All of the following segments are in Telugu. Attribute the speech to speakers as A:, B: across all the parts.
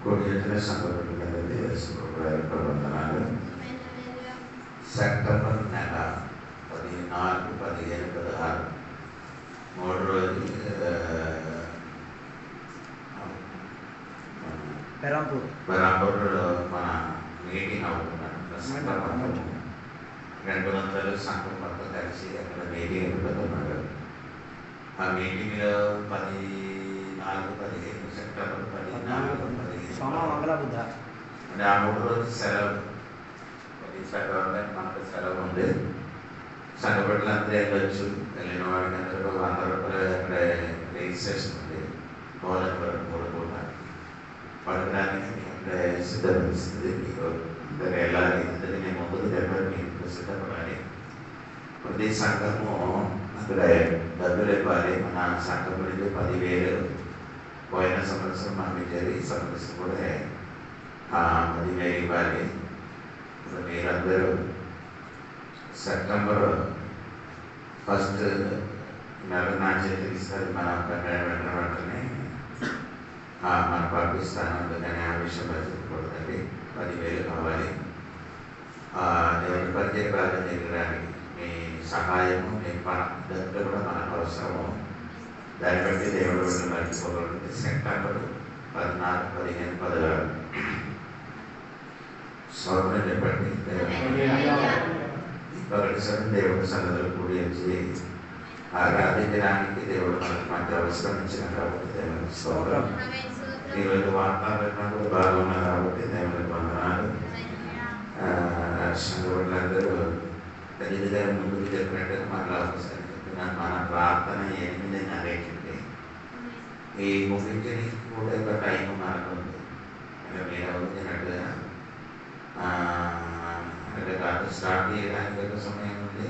A: కొడియట్ల సంఘటనలది వందనాలు. సెప్టెంబర్ నెల 14, 15, 16 3 రోజులు బెరాంపూర్లో మన మీటింగ్ అవుతున్నాను. 200 సంఘం మొత్తం కలిసి అక్కడ మీటింగ్ అయిపోతున్నారు. ఆ మీటింగ్లో 14, 15 సెప్టెంబర్ 14, 15 అంటే ఆ 3 రోజులు సెలవు. మనకు సెలవు ఉంది. సంఘ బిడ్డలందరూ వెళ్ళొచ్చు. వెళ్ళిన వాడికి అందరూ ₹100 అక్కడ రిజిస్ట్రేషన్ ఉంది. పోలవరం కూడా పడడానికి అక్కడ సిద్ధపరుస్తుంది. మీకు అందరూ వెళ్ళాలి. అందుకని నేను ముందుకు చెప్పాను, మీకు సిద్ధపడాలి. ప్రతి సంఘము అక్కడ డబ్బులు ఇవ్వాలి. మన సంఘం నుంచి 10,000 పోయిన సంవత్సరం మనకి జరిగి ఈ సంవత్సరం కూడా 10,000 ఇవ్వాలి. మీరందరూ సెప్టెంబర్ 1 నెల నా చేతికి ఇస్తారు. మనం వెంటనే మనం పంపిస్తాను. అందుకని ఆ విషయం మర్చిపోకూడదండి. 10,000 కావాలి. దేవుడి పరిచయ ప్రార్థన చేయడానికి మీ సహాయము, మీ ఇదంతా కూడా మనకు అవసరము. దాన్ని బట్టి దేవుడు మర్చిపోకూడదు. సెప్టెంబర్ 14, 15, 16 స్వప్నం చెప్పండి. ఒకటిసారి దేవుడి సన్నదులు కూడి వచ్చి ఆరాధించడానికి దేవుడు మనకు మంచి అవసరం ఇచ్చిన కాబట్టి దేవుని స్తోత్రం. ఈరోజు వాతావరణం కూడా బాగున్నా కాబట్టి దేవునికి వందనాలు. సంఘటనలందరూ తల్లిగా ముందుకు చెప్పినట్టుగా మళ్ళీ ఒకసారి చెప్తున్నాను. మన ప్రార్థన 8:30కి ఈ ముగించడానికి కూడా ఒక టైం మనకు ఉంది. మీరు అవుతున్నట్టుగా అంటే కాదు స్టార్ట్ చేయడానికి ఒక సమయం ఉంది.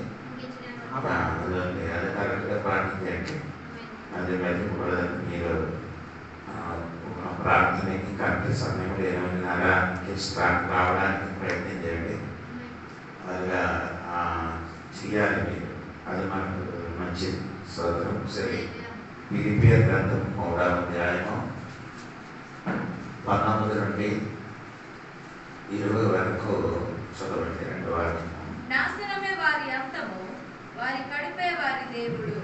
A: అది కరెక్ట్గా పాటించండి. అది మర్చిపోకూడదని మీరు ప్రార్థనకి కరెక్ట్ సమయంలో 8:30కి స్టార్ట్ రావడానికి ప్రయత్నం చేయండి. అలాగా చేయాలి మీరు. అది మనకు మంచిది. స్తోత్రం. సరే, ఫిలిప్పీయుల గ్రంథం 3వ అధ్యాయము 19 నుండి 20 వరకు చదవండి. 2 వాక్యం.
B: నాశనమే వారి అంతము, వారి కడిపే వారి దేవుడు.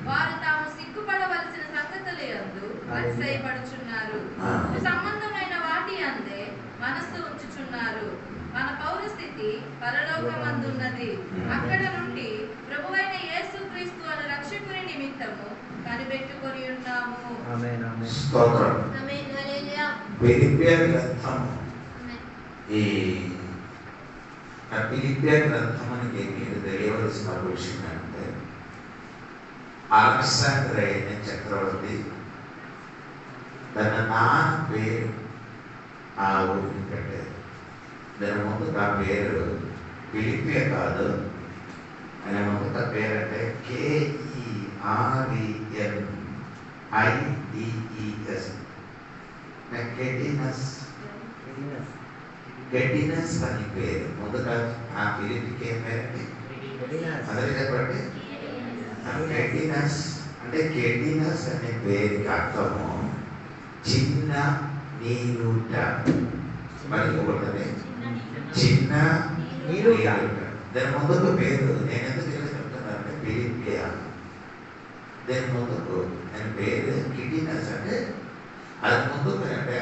B: వారు తాము సిగ్గుపడవలసిన సంగతుల యందు అతిశయపడుచున్నారు. సంబంధమైన వాటి అందే మనస్సు ఉంచుచున్నారు. మన పౌరస్థితి పరలోకమందున్నది. అక్కడ నుండి ప్రభువైన యేసుక్రీస్తు అను రక్షకుని నిమిత్తము కనిపెట్టుకొని ఉన్నాము.
A: స్తోత్రం. ఫిలిప్పీయుల గ్రంథము ఈ ఫిలిప్పీయుల గ్రంథానికి మీరు తెలియవలసిన విషయం అంటే అలెగ్జాండర్ అనే చక్రవర్తి తన నాన్న పేరు ఆ ఊరికి పెట్టారు. దాని ముందు ఆ పేరు ఫిలిప్పియ కాదు. ఆయన ముందు ఆ పేరు అంటే KERENIDES గెడినస్ అని పేరు. ముందుగా ఆ ఫిలిప్పికి ఏం పేరండి? అదే చెప్పండి. గెడినస్ అంటే గెడినస్ అనే పేరుకి అర్థము చిన్న నీరుట. మరి ఒకటి చిన్న నీరుట. దాని ముందుకు పేరు నేను ఎందుకు చెప్తున్నానంటే ఫిలిప్పియా. దాని ముందుకు దాని పేరు గిడినస్ అంటే అది ముందుకు అంటే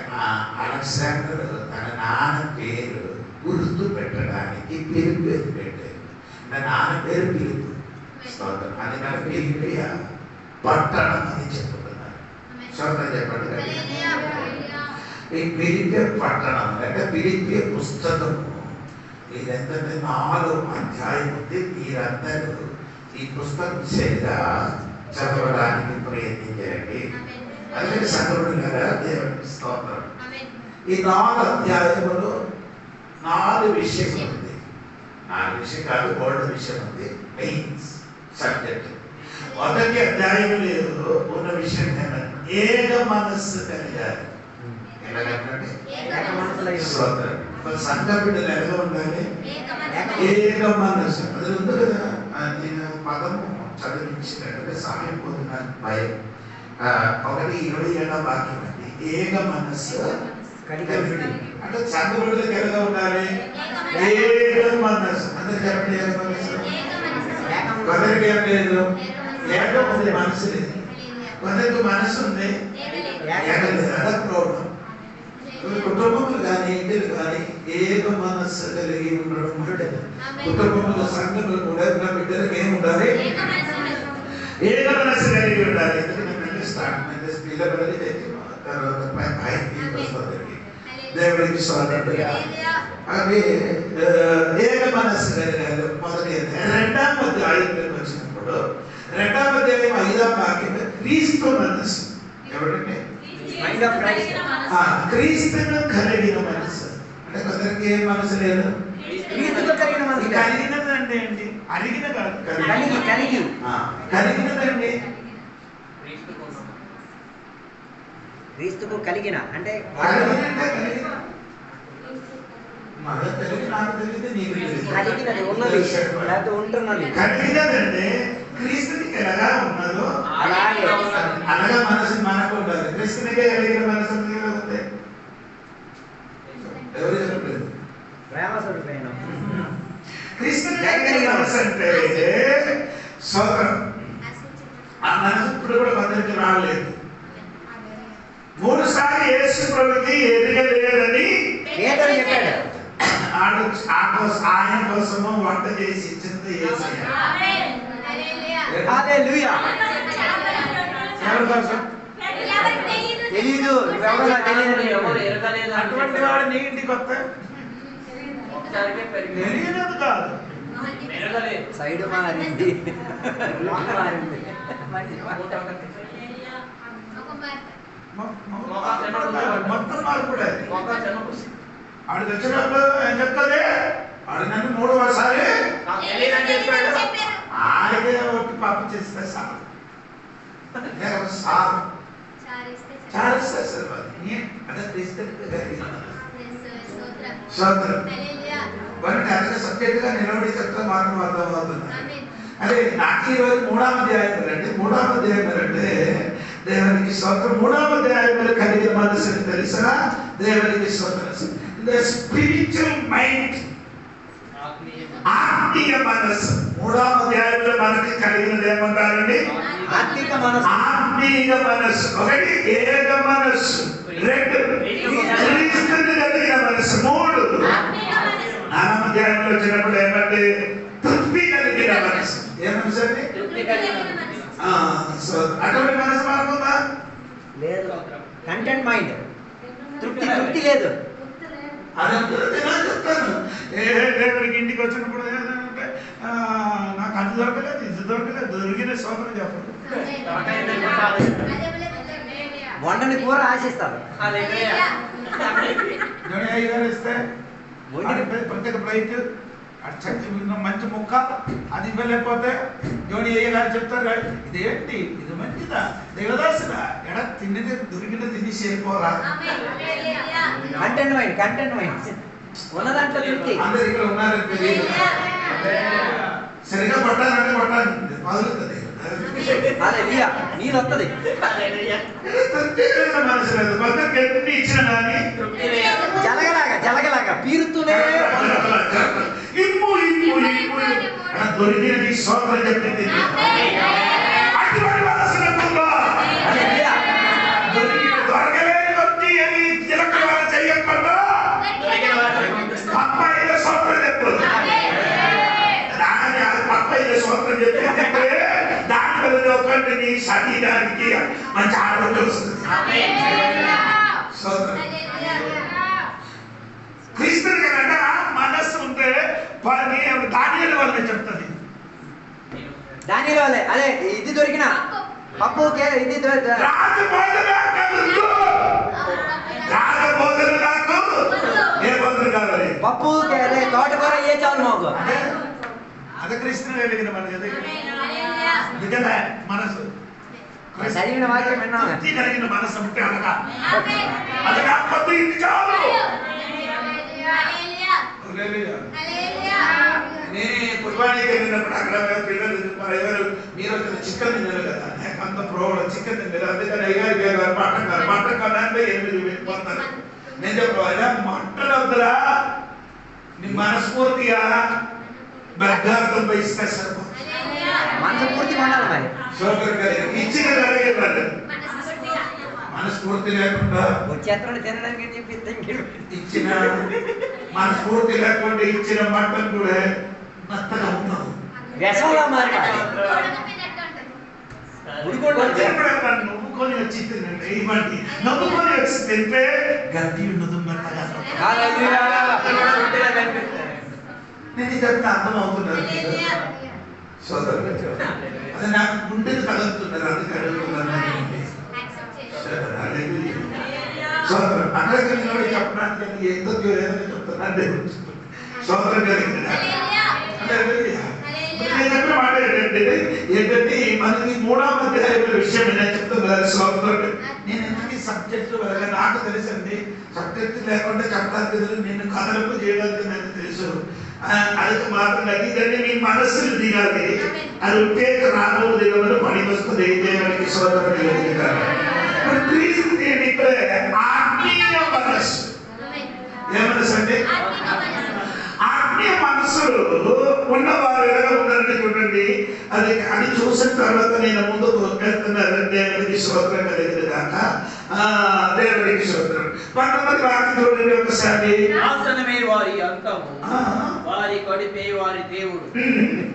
A: అలెగ్జాండర్ తన నాన్న పేరు గుర్తు పెట్టడానికి ఫిలిప్ పెట్టారు. నా నాన్న పేరు ఫిలిప్. అందుకని ఫిలిప్పియా పట్టణం అని చెప్తున్నారు. స్తోత్రం చెప్పండి. ఈ ఫిలిప్పియ పట్టణం అంటే ఫిలిప్పియ పుస్తకము ఇదంటే 4 అధ్యాయం ఉంది. మీరందరూ ఈ పుస్తకం సరిగా చదవడానికి ప్రయత్నించండి. అదే సంగతులు కదా. దేవునికి స్తోత్రం. ఈ 4 అధ్యాయములు 4 విషయం ఉంది. 4 విషయం కాదు, 3 విషయం ఉంది. Mains subject. మొదటి అధ్యాయంలో ఉన్న విషయం ఏమంటే ఏక మనస్సు కలిగారు. ఎలాగంటే స్తోత్రం. సంఘ బిడ్డలు ఎలా ఉండాలి? ఏక మనస్సు. అది ఉంది కదా. నేను పదము చదివించినట్టు సమయం పోతున్నాను భయం. 1:27 వాక్యం అండి. ఏక మనస్సు అంటే సంఘములకు ఎలా ఉండాలి? ఏక మనసు. అందరు చెప్పండి, ఏక మనసు. కొందరికి ఏం లేదు, ఏక ఉంది, మనసు లేదు. కొందరికి మనసు ఉంది, ఏక లేదు. అదొక ప్రాబ్లం. కుటుంబములు కానీ ఇంటిలు కానీ ఏక మనస్సు కలిగి ఉండడం ఉండేది. కుటుంబములు సంఘములు కూడా బిడ్డలకు ఏమి ఉండాలి? ఏక మనస్సు కలిగి ఉండాలి. ఎందుకంటే స్టార్ట్ పిల్లలు తర్వాత దేవుడికి స్వాతంత్రం. అవి ఏక మనస్సు కలిగారు. మొదటి రెండవ అధ్యాయం వచ్చినప్పుడు రెండవ అధ్యాయం 5వ వాక్యం క్రీస్తు మనస్సు. ఎవరంటే క్రీస్తును కలిగిన మనసు. అంటే కొందరికి ఏ మనసు లేదు, కలిగినదండి అండి, అరిగిన కాదు, కలిగినదండి.
C: క్రీస్తుకు కలిగిన అంటే కలిగినది ఉన్నది లేకపోతే ఉంటున్నది.
A: కలిగినదండి క్రీస్తునికి ఎలాగా ఉన్నదో
C: అలాగే
A: అలాగా మనసు మనకు ఉండాలి. క్రీస్తునికే కలిగిన మనసు ఉంది. ఎవరు చెప్పలేదు?
C: ప్రేమ స్వరూపమైన
A: క్రీస్తునికే కలిగిన మనసు అంటే సోదరం. ఆ మనసు ఇప్పుడు కూడా కొందరికి రాలేదు. 3 సార్లు యేసు ప్రభుకి ఎదగలేదని
C: పేతురు చెప్పాడు.
A: ఆయన కోసము వంట చేసి ఇచ్చింది యేసయ్య.
C: హల్లెలూయా.
A: ఎవరి కోసం
C: తెలీదు, ఎవరో తెలియదు.
A: అటువంటి వాడు నీ ఇంటికి వస్తే తెలియదు కాదు,
C: సైడ్ మారింది,
A: మొత్తం మార్పు. ఆడికి వచ్చినప్పుడు ఏం చెప్తుంది? ఆడు నన్ను 3వ సారి ఆడికే ఒకటి పాపం చేస్తే సార్ చాలిస్తే సార్ అదే అదే సబ్జెక్ట్ గా నిలబడి చెప్తే మాత్రం అర్థమవుతుంది. అదే నాకు ఈరోజు 3వ అధ్యాయం రండి. 3వ అధ్యాయం అంటే దేవునికి స్తోత్రం. 3వ అధ్యాయంలో కలిగిన మనసు తెలుసా? దేవునికి స్తోత్రం. స్పిరిచువల్ మైండ్, ఆత్మీయ మనస్సు. 3వ అధ్యాయంలో మనకి కలిగినది ఏమంటారండి?
C: ఆత్మిక మనస్సు.
A: ఆత్మీయ మనస్సు. 1 ఏక మనస్సు, 2 క్రీస్తుని కలిగిన మనస్సు, 3 4వ అధ్యాయంలో వచ్చినప్పుడు ఏమంటే తృప్తి కలిగిన మనస్సు. ఏ మనస్సు అండి? అటువంటి మనసు మనకుందా?
C: లేదు. Content mind. తృప్తి లేదు.
A: చెప్తాను. దేవుడికి ఇంటికి వచ్చినప్పుడు ఏంటంటే నాకు అది దొరకలేదు, ఇది దొరకలేదు, దొరికిన సోదరు చెప్పండి.
C: వండని కూర ఆశిస్తారు.
A: ఇస్తే ప్రత్యేక ప్లేట్ మంచి ముక్క అది ఇవ్వలేకపోతే జోడి అయ్యగారు చెప్తారు, ఇదేంటి ఇది మంచిదా దేవదాసురా ఎడ తిన్నది దొరికిన తిని చేరిపోరా.
C: కంటెంట్ మైండ్ ఉన్నదాంట్లో తృప్తి.
A: అందరు ఇక్కడ ఉన్నారు తెలియదు. సరిగా పట్టాలంటే పట్టాలి మొదలుతుంది.
C: నీళ్ళు వస్తుంది.
A: మనసు లేదు. కొందరికి ఇచ్చిన కానీ
C: జలగలాగా పీరుతూనే
A: దొరికినది సోదరు చెప్పింది. అటువంటి మనసు దొరకలేని వ్యక్తి అని తిలక చేయకుండా పప్పాయిల సోదరు చెప్తుంది. పప్పాయిల సోదరు చెప్పిందంటే దాని వల్ల ఒకటి నీ శరీరానికి మంచి ఆరోగ్యం వస్తుంది. క్రీస్తుని కనుక మనస్సు ఉంటే దానిల వల్ల చెప్తుంది.
C: దానిల వల్లే అదే ఇది దొరికిన పప్పు ఇది పప్పు తోటకూర ఏ చాలు మాకు.
A: అదే క్రీస్తుని కలిగిన మనసు
C: చదివిన వాక్యం విన్నాను.
A: కలిగిన మనసు ఉంటే అనగా అది కాకపోతే ఇది చాలు. నేను కుర్బానీకి వెళ్ళినప్పుడు అక్కడ పిల్లలు ఎవరు మీరు చికెన్ తిన్నారు కదా, అంత ప్రోగ్రాం చికెన్ తిన్నారు. అందుకని అయ్యారు మటన్ కాదు అంటే 8 వెళ్ళిపోతారు.
D: నేను చెప్పాలి మాట్లాడొద్దురా నీ మనస్ఫూర్తిగా బద్ధార్థం వహిస్తే సరిపోతుంది.
C: మనస్ఫూర్తి ఉండాలి మరి.
D: ఇచ్చిన అడిగేవాళ్ళు మనస్ఫూర్తి లేకుండా
C: వచ్చేస్తాడు తినడానికి అని చెప్పి
D: ఇచ్చిన మనస్ఫూర్తి లేకుండా ఇచ్చిన మాటలు కూడా మెత్తగా ఉండవు.
C: వ్యసంలో మరి
D: నవ్వుకొని వచ్చి తినండి ఇవ్వండి. నవ్వుకొని వచ్చి తింటే గడ్డి ఉండదు మెత్తగా. నేను ఇదంతా అర్థమవుతున్నారు సోదరు. అది నాకు గుండెని తగులుతున్నారు, అందుకే అడుగుతున్నాను. సోదరు అక్కడికి చెప్పడానికి ఎంతో చెప్తున్నాను సోదరు కలిగిన మాట ఏంటంటే మనకి 3వ అధ్యాయంలో విషయం నేను చెప్తున్నాను సోదరుడు. నేను ఎందుకు ఈ సబ్జెక్టు వల్ల నాకు తెలుసండి. సబ్జెక్టు లేకుండా చెప్పడానికి నేను కథలకు చేయడానికి నాకు తెలుసు. అది మాత్రం ఇదండి మీ మనస్సులు దిగాలి. అది ఉత్తేజ రాబోదు దేవుడు పని వస్తుంది. దేవుడికి సోదరుడు నేను ఇక్కడ ఆత్మీయ మనస్సు. ఏ మనస్సు అంటే ఆత్మీయ మనస్సులు ఉన్నవారు ఎలా ఉన్నారని చూడండి. అది చూసిన తర్వాత నేను ముందుకు వెళ్తున్నాను. దేవుడికి స్తోత్రం కలిగింది కాక దేవుడికి స్తోత్రం. 19 వాక్యం చూడండి ఒకసారి.
E: నాశనమే వారి అంతము, వారి కడిపే వారి దేవుడు.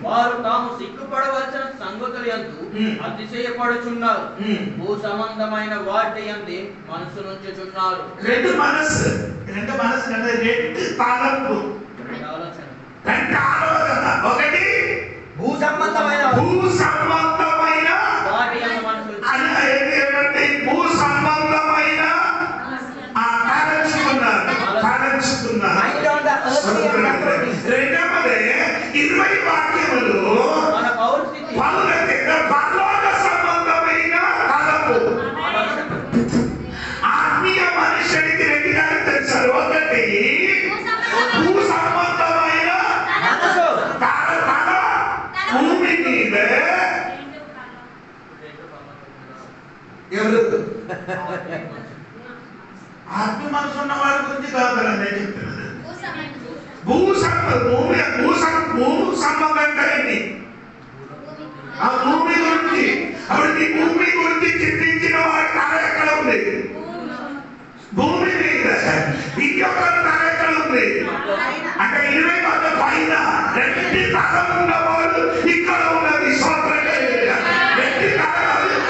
E: వారు తాము సిగ్గుపడవలసిన సంగతులు యందు అతిశయపడుచున్నారు. భూ సంబంధమైన వాటి యందు మనసు నుంచుచున్నారు.
D: రెండు మనసు అంటే రెండు తలంపు, రెండు ఆలోచన. ఒకటి
C: భూ సంబంధమైన
E: వాటి యందు మనసు
D: భూ సంబంధమైన రెండవది 20 వాక్యములు
E: మన పౌరస్థితి
D: పరలోక సంబంధమైన తలంపు. ఆత్మీయ మనుషుడికి రెండుగా తెలుసారు. ఒకటి భూ సంబంధమైన తల భూమి మీద ఎవరు ఆత్మ మనసు ఉన్న వాళ్ళ గురించి కాదు నేను చెప్తున్నది. భూ సంబంధం కలిగింది ఆ భూమి గురించి. అప్పుడు ఈ భూమి గురించి చింతించిన వాడి తల ఎక్కడ ఉంది? భూమి మీద. ఇంకొక తల ఎక్కడ ఉంది అంటే 20 మంది పైన. రెండు తల ఉన్నవాడు ఇక్కడ ఉన్నది. సోదరు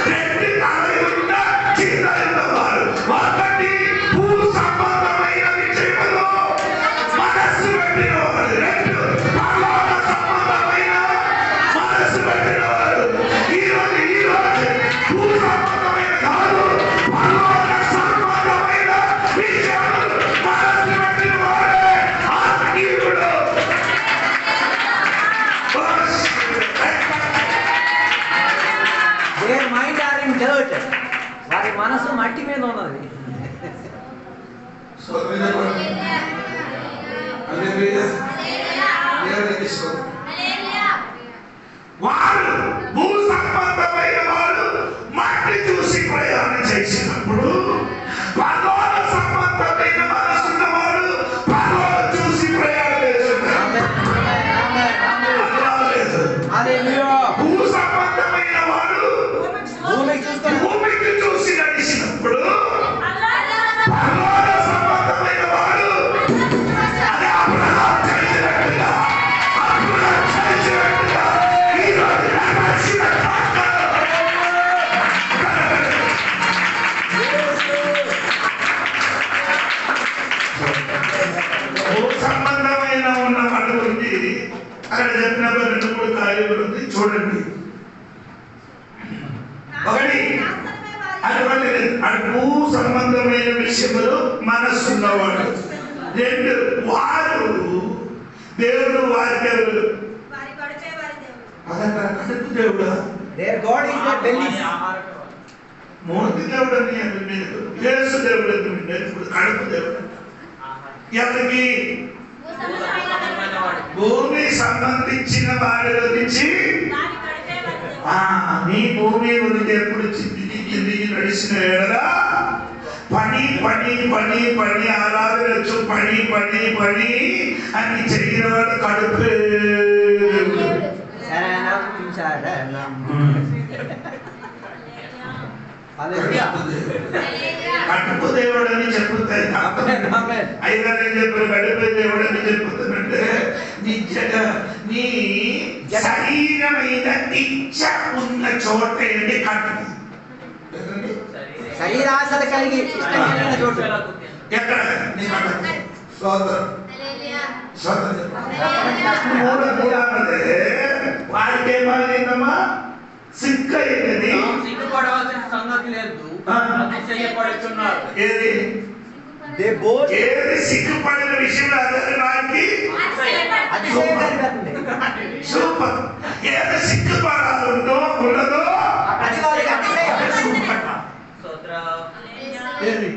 D: రెండు తల ఉన్న కింద ఉన్నవారు. ఒకటి భూ సంబంధమైన విషయంలో మనస్సు పెట్టినవాడు, రెండు పరలోక సంబంధమైన మనస్సు పెట్టినవాడు. ఈరోజు భూ సంబంధమైన కాదు, పరలోక సంబంధమైన విషయాలు మనస్సు పెట్టినవాడే ఆత్మీయుడు.
C: Their mind are in dirt. వారి మనసు మట్టి మీద ఉన్నది.
D: వారు భూ సంబంధమైన వారు మట్టి చూసి ప్రయాణం చేసినప్పుడు, పరలోక సంబంధమైన మనసున్న వారు పరలోకం చూసి ప్రయాణం చేస్తున్నారు. భూ సంబంధమైన వారు భూమికి చూసి నడిచినప్పుడు, పరలోక సంబంధమైన వారు అదే అబ్రహాము చేసినట్టుగా ఈరోజు నడిచిన భూ సంబంధమైన ఉన్న వాళ్ళ గురించి అక్కడ చెప్పిన 2-3 కార్యాలు ఉంది చూడండి. ఒకటి అటువంటి భూ సంబంధమైన విషయంలో మనస్సు ఉన్నవాడు. రెండు వారు దేవుడు వారి దేవుడు. కడుపు దేవుడా?
C: Their God is their belly.
D: మూర్తి దేవుడు అని లేదు. యేసు దేవుడు అని ఇప్పుడు కడుపు దేవుడు. ఎవరికి? భూమి సంబంధించిన వారి గురించి. నీ భూమి గురించి ఎప్పుడు చింతించి నడిచిన ఎడలా పని పని పని ఆరాధన వచ్చు పని పని పని అని చేయన వాడు కడుపు
C: శరణం శరణం. హల్లెలూయా.
D: కడుపు దేవుడు అని చెప్పుతాయి. అయినా చెప్పిన కడుపు దేవుడు అని చెప్పుతున్నట్టే నీ శరీరమైన ఇచ్చ ఉన్న చోట ఏంటి కడుపు.
C: శరీరాశల కలిగి ఇష్టం కలిగిన చోటు
D: ఎక్కడ నీ కడుపు. సోదరం వాడికి ఏమైందమ్మా సిక్కైనది
E: సిగ్గుపడవలసిన సంగతి లేదు అతిశయపడుచున్నారు.
D: ఏది
C: దే బోత్
D: ఏది సిగ్గుపడిన విషయంలో అదే వాడికి సూపర్. ఏది సిగ్గుపడాలంటో ఉన్నదో
C: అది వారికి అతిశయం.
D: ఏది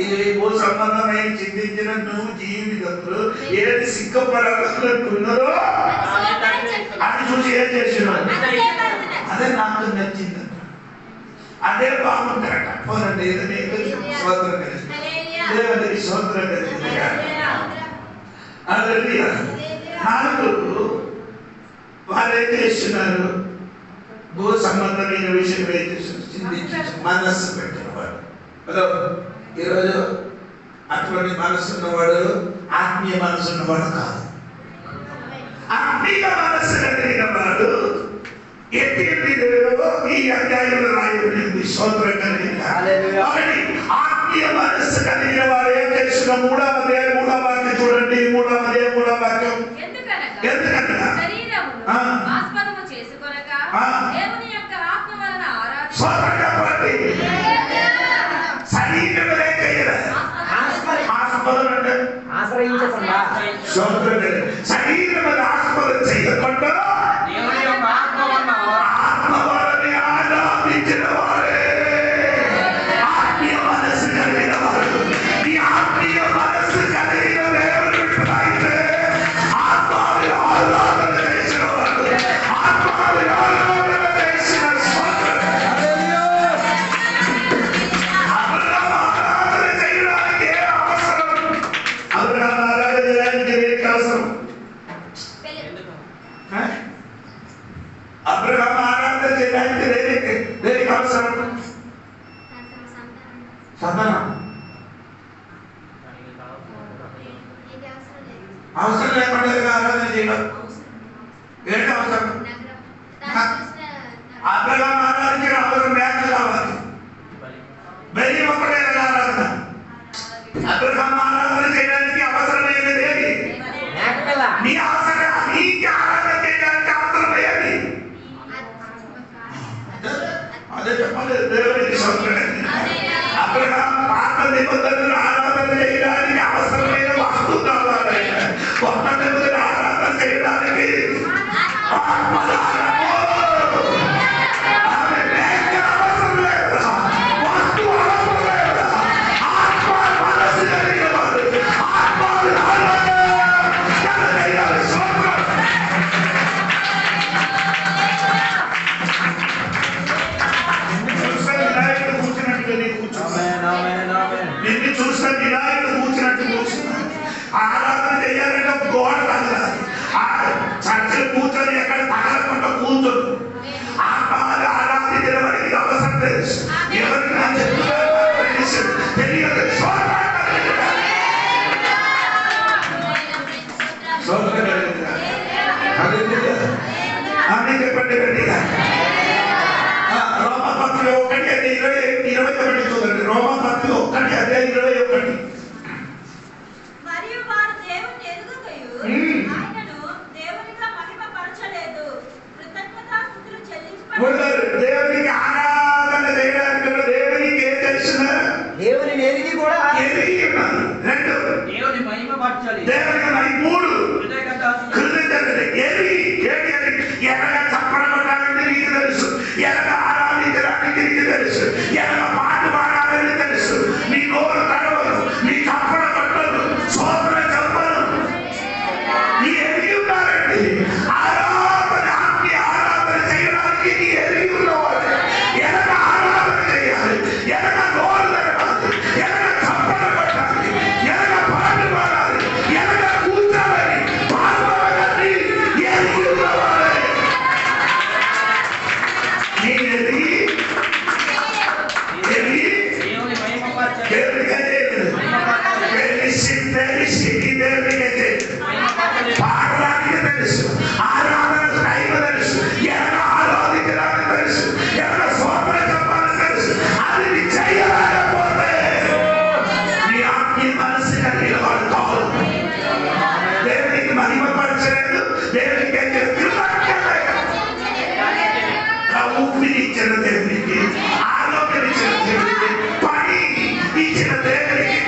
D: ఈ భూ సంబంధమైన చింతించిన నువ్వు జీవితంలో ఏది సిగ్గుపడాలనుకున్నదో అది చూసి ఏం చేసినావు. అదే నాకు నచ్చింది, అదే బాగుంటారట. పోనండి సోదరం కలిసి దేవుడికి సోదరం కలిసి నాకు వారు ఏం చేస్తున్నారు. భూ సంబంధమైన విషయం ఏం చేస్తున్నారు. చింతించి మనస్సు పెట్టినవాడు. హలో, ఈరోజు అటువంటి మనసు ఉన్నవాడు ఆత్మీయ మనసు ఉన్నవాడు కాదు. ఆత్మీయ మనసు కలిగిన వాడు ఎట్టి ఈ అధ్యాయంలో రాయబడింది. స్తోత్రం కలిగిన ఆత్మీయ మనస్సు కలిగిన వాడు ఏం చేస్తున్న మూడవ వాక్యం చూడండి. మూడవ వాక్యం ఎందుకనగా
B: ఆస్పదము చేసుకొనక దేవుని యొక్క ఆత్మ వలన
C: ఆశ్రయించకుండా
D: శరీరం ఆస్పదం చేయకుండా
E: దేవుని యొక్క ఆత్మ వలన
D: ఆత్మవారిని ఆరాధించిన వారే ఆత్మీయ మనస్సు కలిగిన వారు. ఈ ఆత్మీయ మనస్సు కలిగిన దేవుడు ఆత్మని ఆరాధన చేసిన వాడు, ఆత్మని ఆరాధన చేసిన ఆరాధన చేయడానికి ఏ అవసరం. ఆరాధన చేయడానికి ఏ అవసరం. అబ్రహాం ఆరాధన చేయడానికి దేనికి అవసరం. సంతానం అవసరం లేకుండా ఆరాధన చేయడం ఏంటి అవసరం. అబ్రహాం ఆరాధించిన అవసరం మేక కావాలి. బలి ఒక్కడే ఆరాధన. అబ్రహాం ఆరాధన చేయడానికి అవసరమైనది ఏది. నీ అవసరం నీకు ఆరాధన చేయడానికి అవసరమయ్యేది అదే చెప్పండి. దేవునికి సౌకర్యం. అబ్రహాం పాత నిబంధనలు ఆరాధన చేయడానికి అవసరమైన వస్తువు కావాలి. కొత్త నిబంధన ఆరాధన చేయడానికి నిన్ను చూసిన వినాయకుడు కూర్చున్నట్టు కూర్చున్నా. ఆరాధన చేయాలంటే గోడ తగలాలి. ఆ చర్చలు కూర్చొని ఎక్కడ తగలకుండా కూర్చొని ఆత్మని ఆరాధించిన వాడికి అవసరం తెలుసు. ఎవరికి నా చెప్తున్నా తెలియదు. అన్నీ చెప్పండి. రోమపత్రిక 1:21 చూడండి. రోమపత్రిక 1:21.
F: మరియు వారు దేవుని ఎరుగుకయు ఆయనను దేవునిగా మహిమపరచలేదు, కృతజ్ఞతాస్తుతులు చెల్లించబడలేదు.
D: దేవునికి ఆరాధన చేయడానికి దేవునికి ఏం తెలుసున్నారు.
C: దేవుని ఎరిగి కూడా
D: ఎరిగి ఉన్నారు. 2
E: దేవుని మహిమపరచాలి.
D: దేవునికి మరి 3
E: కృతజ్ఞతాస్తుతులు
D: కృతజ్ఞతలు. ఎరిగి ఎలాగ చప్పడగొట్టాలంటే నీకు తెలుసు. ఎలాగ ఆరాధించడానికి నీకు తెలుసు. ఎలాగ పాట పాడాలని తెలుసు. నీ నోరు తడవదు, నీ చప్పడ కొట్టదు, సోదర చెప్పదు. నీ ఎరిగి ఉన్నారండి. ఆరాధన ఆత్మీయ ఆరాధన చేయడానికి నీ ఎరిగి ఉన్నవాడు. ఎలాగ ఆరాధన చేయాలి, ఎలాగ నోరు తడవాలి, దేవుడికే చేయలేదు. తెలిసి దేవుడికే చేయలేదు. పాడడానికి తెలుసు, ఆరాధన టైం తెలుసు, ఎవరు ఆరాధించడానికి తెలుసు, ఎవరు స్వప్న చెప్పాలని తెలుసు. అది నీ చేయలేకపోతే నీ ఆత్మీయ మనసు కలిగిన వాడు కాదు. దేవునికి మహిమపరచలేదు, దేవునికి ఊపిరిచ్చిన దేవునికి, ఆరోగ్యం ఇచ్చిన దేవునికి, పని ఇచ్చిన దేవునికి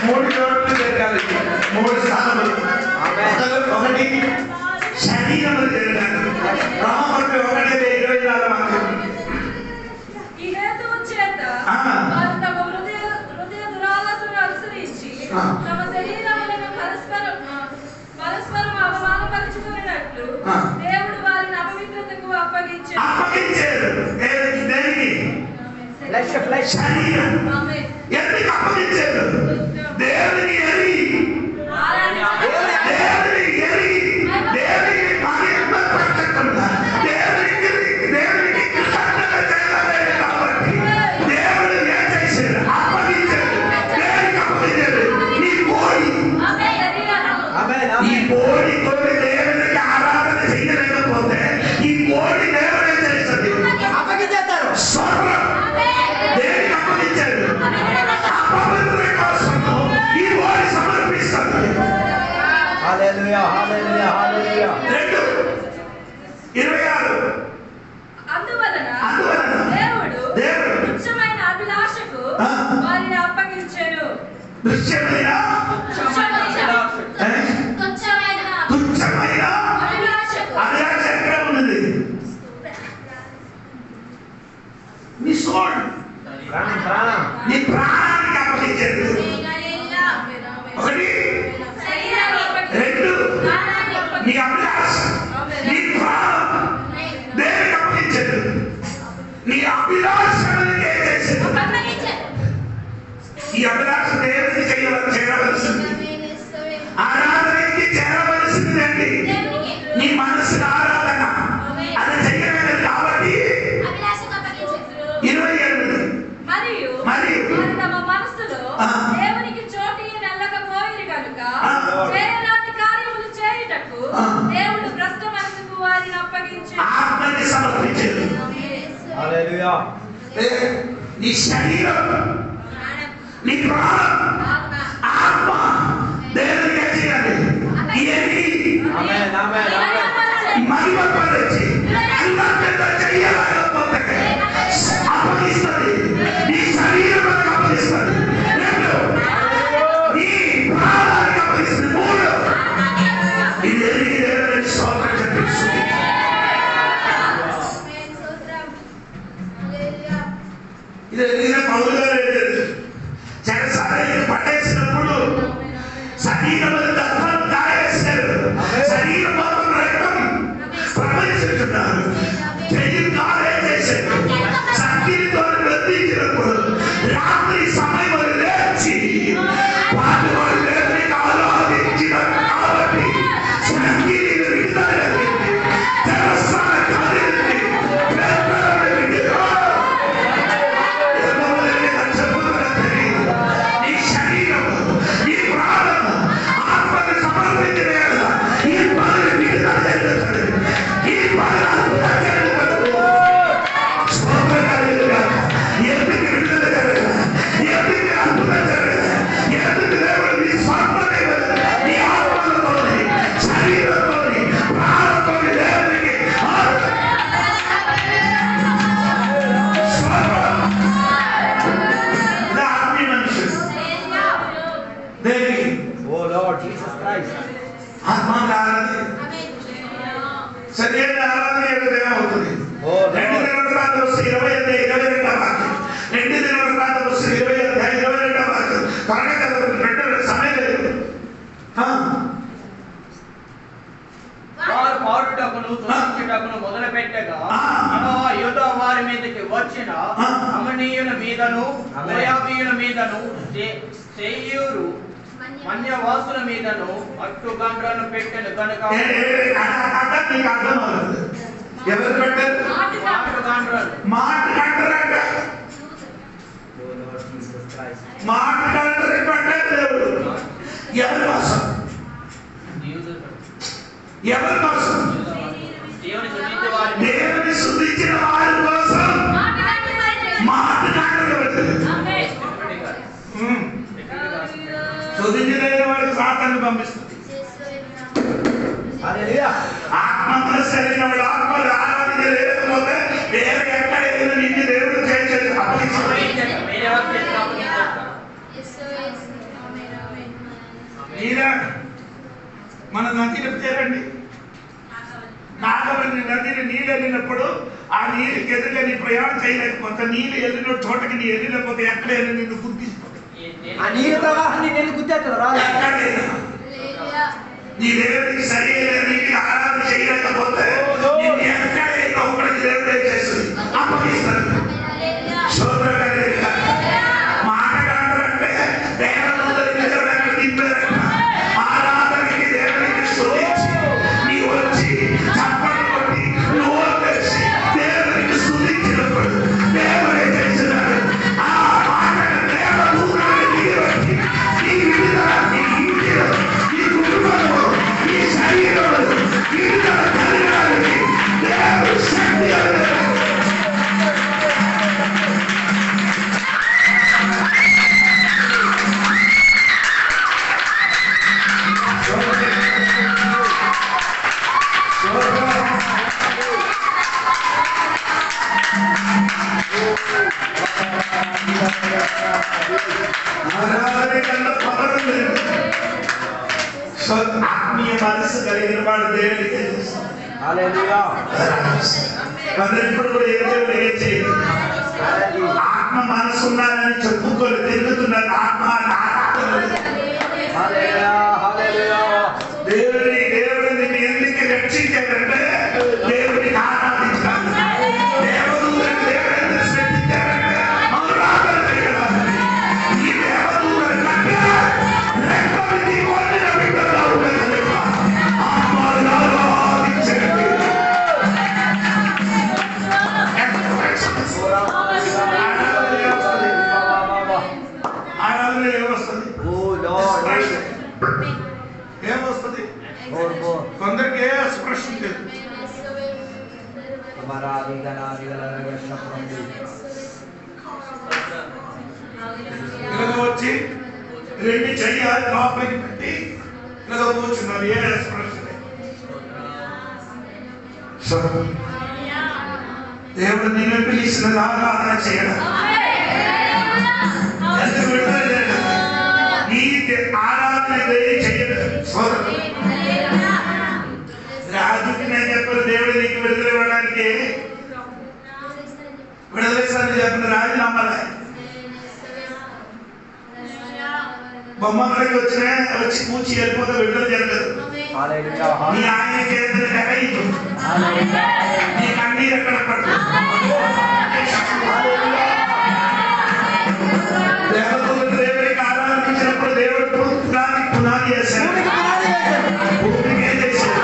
D: మూడు చోట్ల జరగాలి, మూడు స్థానములు. ఒకటి శరీరము జరగాలి. రామభక్తి ఒకటే 24 వాక్యం.
B: ఈ హేతువు చేత వారు తమ హృదయ దురాలసును అనుసరించి తమ శరీరములను పరస్పరం అవమానపరుచుకున్నట్లు దేవుడు వారిని అపవిత్రతకు
D: అప్పగించారు. దేనికి? శరీరం. ఎందుకు అప్పగించారు? దేవుని ఎరి, దేవుని ఎరి, దేవుని పవిత్రపరచకుండా దేవునికి కృతజ్ఞత చేయలేదు కాబట్టి దేవుడు ఏం చేశారు? అప్పగించారు. దేవునికి అప్పగించారు. ఈ కోడితో దేవునికి ఆరాధన చేయలేకపోతే ఈ కోడి దేవుడు ఏం చేస్తుంది?
C: అప్పగించేస్తారు.
D: స్వర్గం దేవునికి అప్పగించారు. అపవిత్ర కోసము ఈ కోడి సమర్పిస్తుంది.
C: హల్లెలూయా, హల్లెలూయా, హల్లెలూయా.
B: 2:26 అందువలన దేవుడు తుచ్చమైన అభిలాషకు వారిని అప్పగించెను.
D: దృశ్యమైన తుచ్చమైన అభిలాష ఎక్కడ ఉన్నది? నీ సోల్, నీ ప్రాణానికి అప్పగించారు. ఒకటి, రెండు, నీ అభిలాష, నీ ప్రాణం దేవునికి అప్పగించారు. నీ అభిలాషను ఏం చేశారు? ఈ అభిలాష దేవునికి చేయవలసింది, ఆరాధనకి చేరవలసిందండి. నీ మనసుకు ఆరాధన అది చేయలేదు కాబట్టి 28
B: మరియు వారు తమ మనస్సులో దేవునికి చోటు నెల్లకపోయిరు కనుక చేయరాని కార్యములు చేయుటకు దేవుడు భ్రష్ట మనసుకు వారిని అప్పగించాడు.
D: ఆత్మని సమర్పించారు.
C: హల్లెలూయా.
D: నీ శరీరం, నీ ప్రాణం, ఆత్మ దేవునికి ఏం చేయాలి?
C: ఆమేన్, ఆమేన్, ఆమేన్.
D: మహిమపరిచి అందరితో చెయ్యాలనుకుంటే అప్పగిస్తుంది. నీ శరీరానికి అప్పగిస్తుంది. 2, నీ ప్రాణానికి అప్పగిస్తుంది. 3, ఇది ఎరిగి దేవునికి స్తోత్రం చెల్లిస్తుంది. ఇది ఎరిగిన పౌలు గారు చెరసాలను పట్టేసినప్పుడు శరీరములు దర్భం కాయేశారు. శరీరం మొత్తం రక్తం ప్రవహిస్తున్నారు. చెయ్యి కాలే చేశారు. శక్తితో వృద్ధించినప్పుడు రాత్రి సమయం లేచి వారు దేవునికి ఆరాధించినారు కాబట్టి శక్తిని విడుదల చెరసాల కదిలింది. నీ శరీరం, నీ ప్రాణం, ఆత్మని సమర్పించిన ఈ పనులు విడుదల జరుగుతుంది. ఈ పనులు అద్భుతం జరుగుతుంది. స్తోత్రం కలుగుగా. ఎందుకు విడుదల జరగదు? ఎందుకు అద్భుతం జరగదు? ఎందుకు దేవుడు నీ స్వర్గమే నీ ఆత్మలతోని, శరీరంతోని, ప్రాణంతోని దేవునికి ఆత్మీయ మనుషులు దేనికి?
C: ఓ లార్డ్ జీసస్ క్రైస్ట్.
D: ఆత్మకి ఆరాధన, శరీర ఆరాధన ఏమవుతుంది? 2 దినవృత్తాంతం 20:22 వాక్యం. 2 దినవృత్తాంతం 20:22 వాక్యం. త్వరగా చదవండి, 2 సమయం లేదు.
E: వారు పాడుటకును స్తుతించుటకును మొదలు పెట్టగా యూదా వారి మీదకి వచ్చిన అమ్మనీయుల మీదను మోయాబీయుల మీదను సేయూరు మన్యవాసుల మీదను అట్టుగండ్రను పెట్టెను కనుక
D: నీకు అర్థం అవ్వదు. ఎవరు పెట్టారు?
E: అట్టుగండ్రను
D: మాట్లాడరంట.
C: ఓ లార్డ్ జీసస్ క్రైస్ట్.
D: మాట్లాడరు పెట్టారు దేవుడు. ఎవరి కోసం? ఎవరి కోసం?
E: దేవుని శుద్ధించే వారి
D: దేవుని శుద్ధించిన వారి కోసం. మాట్లాడ నది పేరండి నాగవల్లి నదిని నీళ్ళు వెళ్ళినప్పుడు ఆ నీళ్ళకి ఎదురుగా నీ ప్రయాణం చేయలేకపోతే నీళ్ళు వెళ్ళిన చోటకి నీ వెళ్ళలేకపోతే ఎక్కడ వెళ్ళి నిన్ను గుర్తిస్తుంది
C: ఆ నీళ్ళ ప్రవాహాన్ని నేను గుర్తెత్తదు రాదు
D: నీ దేవుడికి సరైన నీటికి ఆరాధన చేయలేకపోతే నిన్ను ఎక్కడ ఒకరికి దేవుడే చేస్తుంది అప్పగిస్తాడు మాటగాడంటే దేవదూతలకి దేవుడికి దింపారట ఆరాధనకి దేవుడికి స్తుతించి నీ వచ్చి చప్పట్లు కొట్టి నువ్వు తెలిసి దేవుడికి స్తుతించినప్పుడు దేవుడే చేసినాడు ఆ మాట దేవదూతలకి దిగి వచ్చి నీ విడుదల నీ ఇంటిలో నీ కుటుంబంలో నీ శరీరంలో విడుదల కలగడానికి దేవుడు శక్తి ఆత్మీయ మనసు కలిగిన వాడు దేవుడికి ఇప్పుడు కూడా ఏ దేవుడు ఏం చేయదు ఆత్మ మనసు ఉన్నారని చెప్పుకొని తిరుగుతున్నారు ఆత్మ దేవుడిని నిన్ను ఎందుకు రక్షించారంటే దేవుడిని ఆరాధించాలి దేవదూతని దేవుడు ఎందుకు సృష్టించారంటే ఆరాధన చేయడానికి ఈ దేవదూతని రెక్కలు నీ వండిన బిడ్డగా ఉన్నది ఆత్మను ఆరాధించండి ఆరాధన ఏమొస్తుంది ఏమొస్తుంది కొందరికి ఏ ఎక్స్ప్రెషన్ లేదు ఇలాగ వచ్చి రెండు చెయ్యాలి లోపలికి పెట్టి ఇలాగ కూర్చున్నారు ఏ ఎక్స్ప్రెషన్ దేవుడు నిన్ను పిలిచిన ఆరాధన చేయడం నీ ఆరాధన చేయడం రాజుకి నేను చెప్పిన దేవుడు నీకు విడుదల ఇవ్వడానికి విడుదల చెప్పిన రాజు నమ్మాలి బొమ్మలకి వచ్చి కూర్చి వెళ్ళిపోతే విడుదల జరగదు నీ ఆయన చేతులు ఎగైదు నీ కన్నీరు ఎక్కడ పడుతుంది దేవతలు దేవుడికి ఆరాధించినప్పుడు దేవుడు పునాది పునాది చేశాడు భూమికి ఏం చేశాడు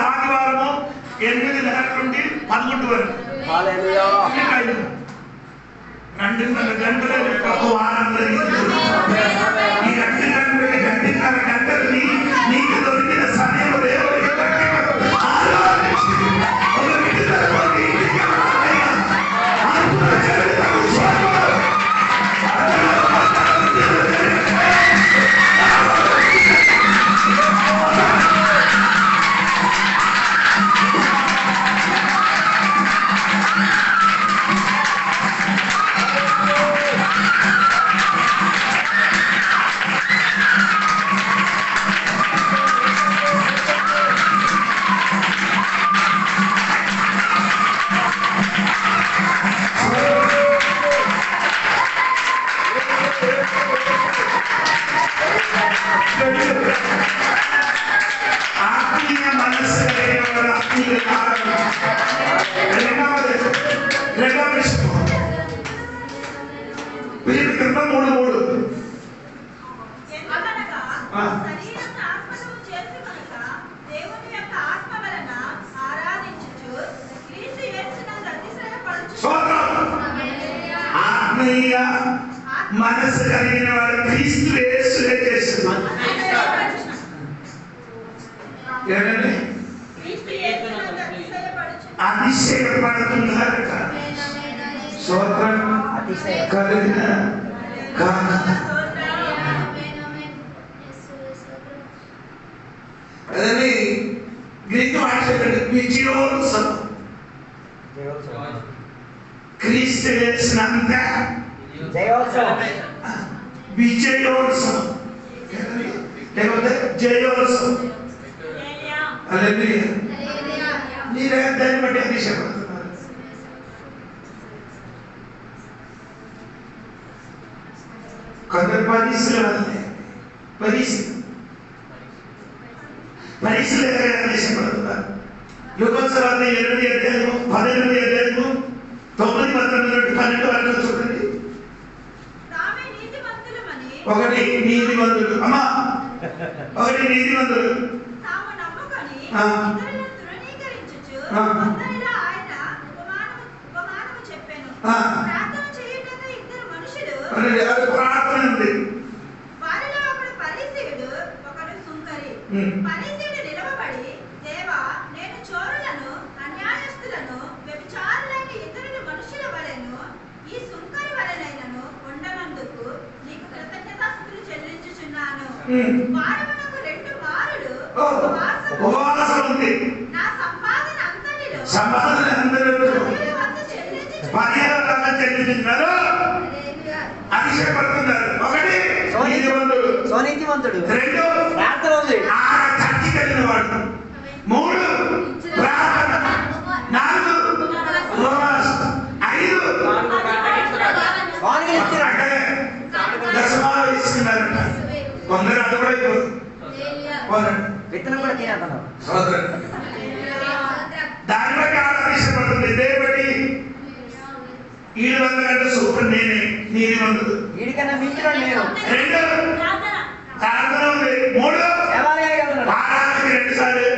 D: ఆదివారము 8 గంటల నుండి 11 వరకు 2.5 గంటలు ఒక వారం జరిగింది. ఈ 2 గంటలు నీకు దొరికిన సమయం దేవుడికి ఆరాధించి ఒక విడుదలలోకి ఇంటికి రావయ్యా. అద్భుత చరిత్రకు స్వాగతం. నీకు రెండవ విషయం వీరి కింద 3:3
F: ఎందుకనగా శరీరం ఆత్మను చేసుకొనక దేవుని యొక్క ఆత్మ వలన ఆరాధించుచు క్రీస్తు యేసునందు అతిశయపడుచు.
D: ఆత్మీయ మనసు కలిగిన వాడు క్రీస్తు యేసునే చేస్తున్నారు. ఏమండి
F: క్రీస్తు యేసునందు అతిశయపడుచు.
D: అతిశయపడుతున్నారట. స్తోత్రం కలిగిన అదని గ్రీకు భాష విజయోత్సవం. క్రీస్తు యేసునంత
C: జయోత్సవం.
D: విజయోత్సవం లేకపోతే జయోత్సవం. హల్లెలూయా. మీరే దాన్ని బట్టి అతిశయపడుతున్నారు. కొందరు పరీక్షలు వల్లే పరీక్షలు అతిశయపడుతున్నారు. యుగోత్సవాన్ని 8 అధ్యాయము 18 అధ్యాయము 9, 19 నుండి 12 వరకు చూడండి.
F: తామే నీతిమంతులమని
D: ఒకటి నీతిమంతుడు అమ్మా, ఒకటి నీతిమంతుడు
F: తాము నమ్ముకొని
D: ఆ.
F: ఇతరులను తృణీకరించుచు
D: ఆ.
F: అందరిలో ఆయన ఉపమానము చెప్పెను.
D: ఆ.
F: ప్రార్థన చేయుటకు ఇద్దరు మనుషులు,
D: అని ఎవరి ప్రార్థన ఉంది.
F: వారిలో ఒకడు పరిసయ్యుడు, ఒకడు సుంకరి. పరిసయ్యుడు నిలవబడి, దేవా, నేను చోరులను, అన్యాయస్తులను, వ్యభిచారులైన ఇతరుల మనుషుల వలెను ఈ సుంకరి వలెనైనను ఉండనందుకు నీకు కృతజ్ఞతాస్తుతులు చెల్లించుచున్నాను. వారమునకు 2 మారులు
D: ఉపవాసం ఉంది.
F: నా సంపాదన అంతటిలో
D: సంపాదన అందరిలో
F: పదివేల వంతు చెల్లించుచున్నాను.
D: 10,000 చెల్లించుతున్నారు.
F: హల్లెలూయా.
D: అతిశయపడుతున్నారు. ఒకటి నీతిమంతుడు,
C: స్వనీతిమంతుడు.
D: 2
C: ప్రార్థన ఉంది.
D: చర్చి కలిగిన వాడు, 3 ప్రార్థన, 4 ఉపవాసం, 5
C: వానికి ఇచ్చిరా.
D: అంటే దశమాలు ఇస్తున్నారట. కొందరు అది కూడా అయిపోతుంది.
C: విత్తనం కూడా తినేస్తున్నావు.
D: సోదరుడు దాన్ని బట్టి ఆలోచించబడుతుంది. దేని బట్టి 700 గంటల సూపర్ నేనే నీతిమంతుడు.
C: వీడికన్నా మించిన నేను
D: 2 ప్రార్థన ఉంది. 3
C: దేవాలయానికి వెళ్తున్నాడు.
D: వారానికి 2 సార్లు,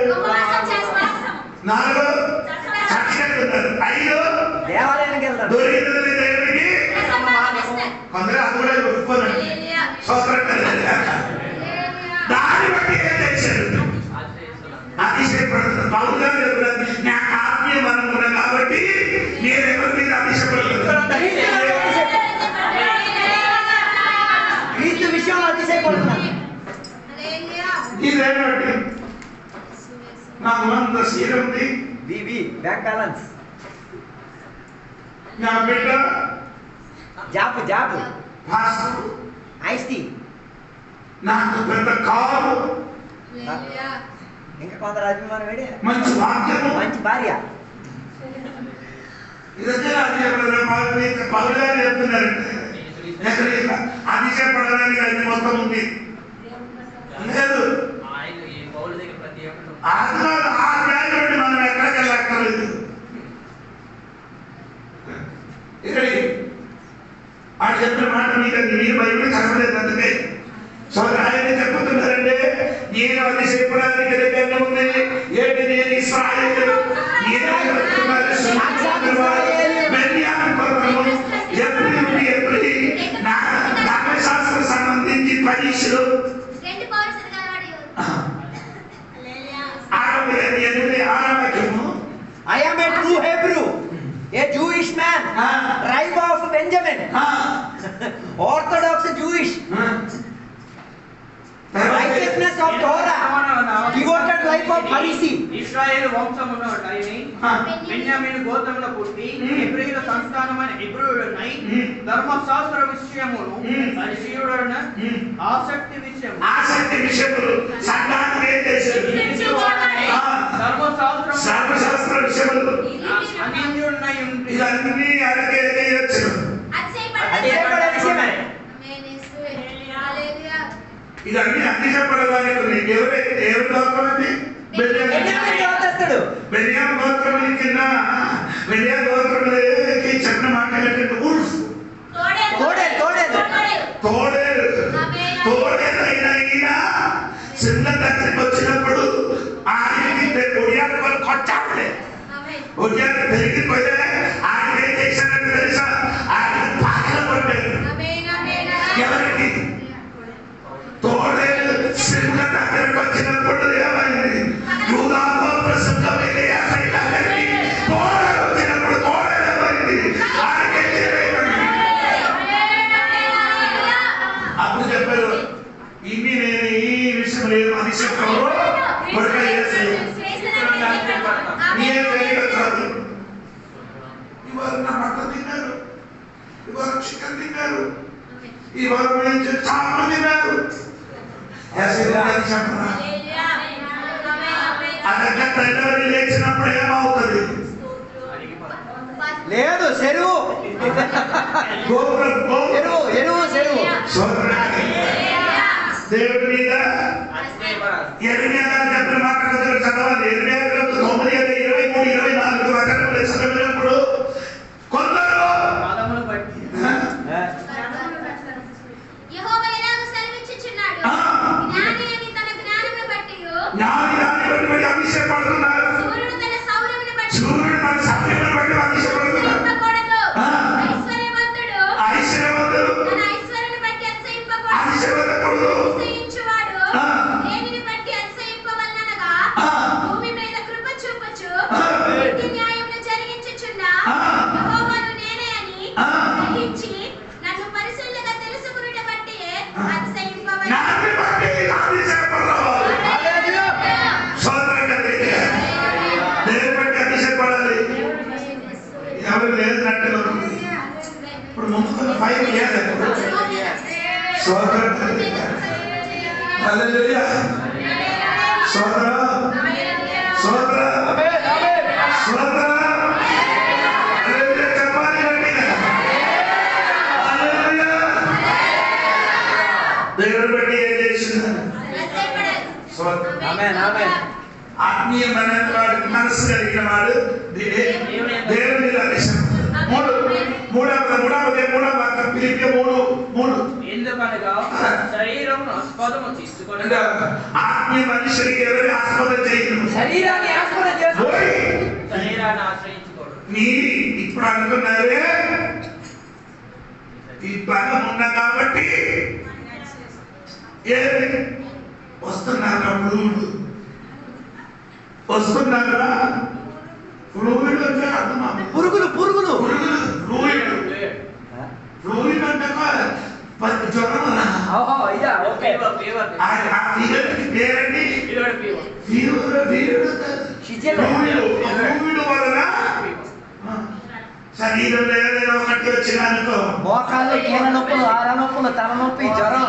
D: 4 చర్చి వెళ్తున్నారు, 5
C: దేవాలయానికి వెళ్తాడు.
D: దొరికింది దేవుడికి. కొందరు అది కూడా ఒప్పుకోనండి. దాన్ని బట్టి ఏం చేశారు? అతిశయపడుతున్నారు. పౌలు గారు చెప్తున్నారు, నాకు ఆత్మీయ మనం ఉన్నా కాబట్టి నేను ఎవరి మీద అతిశయపడుతున్నాను.
C: క్రీస్తు విషయంలో అతిశయపడుతున్నాను.
D: ఇదేమిటి? నాకు అంత సీర ఉంది,
C: బీబీ బ్యాంక్ బ్యాలెన్స్.
D: నా బిడ్డ
C: జాబ్
D: పాస్టర్,
C: ఐస్టీ.
D: నాకు పెద్ద కారు,
C: ఇంకా కొందరు అభిమానం వేడి.
D: మంచి వాక్యము,
C: మంచి భార్య.
D: ఇదంతా పౌలు గారు చెప్తున్నారంటే అతిశయపడడానికి అది మొత్తం ఉంది. లేదు ఆత్మలు ఆ వ్యాధి నుండి మనం ఎక్కడికి వెళ్ళక్కర్లేదు. ఇక్కడికి ఆయన చెప్పిన మాట మీకు మీరు బైబిల్ చదవలేదు. అందుకే సో ఆయన చెప్పుతున్నారంటే నేను అతిశయపడడానికి దగ్గర ఉంది. ఏంటి నేను ఇశ్రాయేలు, ధర్మశాస్త్రం సంబంధించి పరీక్షలు
C: I am a true Hebrew, a Jewish man, tribe of Benjamin, Orthodox Jewish, righteousness of Torah, devoted life of Pharisee.
E: ఇశ్రాయేలు వంశమును బెన్యామీను గోత్రములో పుట్టి హెబ్రీయుల సంస్థానమైన హెబ్రీయుడనై ధర్మశాస్త్ర విషయమును పరిశీలుడన ఆసక్తి విషయములు
D: సంఘానికి ఏం చేశారు? ధర్మశాస్త్ర విషయములు
E: అన్యుడనై ఉండి
D: ఇవన్నీ అడగేయచ్చు.
C: అతిశయపడే విషయమే.
D: ఇదన్నీ అతిశయపడడానికి ఎవరు లోకమండి?
C: బెన్యామీన్ గోత్రస్తుడు.
D: బెన్యామీను గోత్రం కింద బెన్యామీను గోత్రంలోకి చెప్పిన మాట ఏంటంటే ఉల్ఫ్ తోడేదైనా ఈయన చిన్న దగ్గరికి వచ్చినప్పుడు ఆయనకి ఒడియాలు కొట్టాలి. ఒడియాలు పెరిగిపోతే ఆయన ఏం చేశారంటే తెలుసా, ఆయన పాటలు కొట్టారు. ఎవరికి? తోడేలు సింహ దగ్గరికి వచ్చినప్పుడు ఏమైంది? యూదా గోత్రసింహమైన యాసై దగ్గరికి తోడేలు వచ్చినప్పుడు తోడేలు ఏమైంది? ఆయనకి అప్పుడు చెప్పారు, ఇన్ని నేను ఈ విషయం లేదు అని చెప్పారు. ఇవాళ నా మటన్ తిన్నారు, ఇవాళ చికెన్ తిన్నారు, ఇవాళ చాలా తిన్నారు. అదగ్గ తెల్లవరి లేచినప్పుడు ఏమవుతుంది?
C: లేదు, చెరువు
D: దేవుడి మీద ఎర్మియా చెప్పిన మాటలు చదవాలి. ఎర్మియా 9:23-24 వచనంలో చదివినప్పుడు కొందరు
F: యెహోవా ఎలాగో సెలవిచ్చుచున్నాడు, జ్ఞాని అని తన జ్ఞానమును బట్టియు
D: అభిషేకపడుతున్నారు.
F: సూర్యుడు తన సౌర్యమును బట్టి అతిశయింపకూడదు. ఐశ్వర్యవంతుడు తన ఐశ్వర్యమును బట్టి అతిశయింపకూడదు. అతిశయించువాడు దేనిని బట్టి అతిశయింపవలనగా భూమి మీద కృప చూపుచు నీతి న్యాయమును జరిగించుచున్న యెహోవాను నేనే అని గ్రహించి నన్ను పరిశీలనగా తెలుసుకునుట బట్టి అతిశయింపవలెను.
D: ఎవరు లేదు నట్టులో ఇప్పుడు ముందుకున్న 5 ఇయర్స్ సోదరుడు హల్లెలూయా సోదరా సోదరా సోదరా హల్లెలూయా చెప్పాలి గట్టిగా హల్లెలూయా. దేవుడు బట్టి ఏం చేస్తున్నారు? ఆత్మీయమైన వాడు, మనసు కలిగిన వాడు దేవుని
E: ఎందుకనగా శరీరమును ఆస్పదము తీసుకొని
D: ఆత్మీయ మనుషులకి ఎవరు ఆస్పద చేయరు,
C: శరీరాన్ని ఆస్పద చేసుకోండి,
E: శరీరాన్ని ఆశ్రయించుకోడు.
D: ఇప్పుడు అనుకున్నారే ఈ బలం ఉన్నా కాబట్టి వస్తున్నారా వస్తున్నారా ఫ్లూయిడ్ అంటే అర్థమా?
C: పురుగులు
D: ఫ్లూయిడ్ అంటే జ్వరం పేరండి. ఫ్లూయిడ్ వలన శరీరంలో ఏదైనా ఒకటి వచ్చినానుకో,
C: మోకాళ్ళు, కీళ్ళ నొప్పులు, ఆర నొప్పులు, తల నొప్పి, జ్వరం,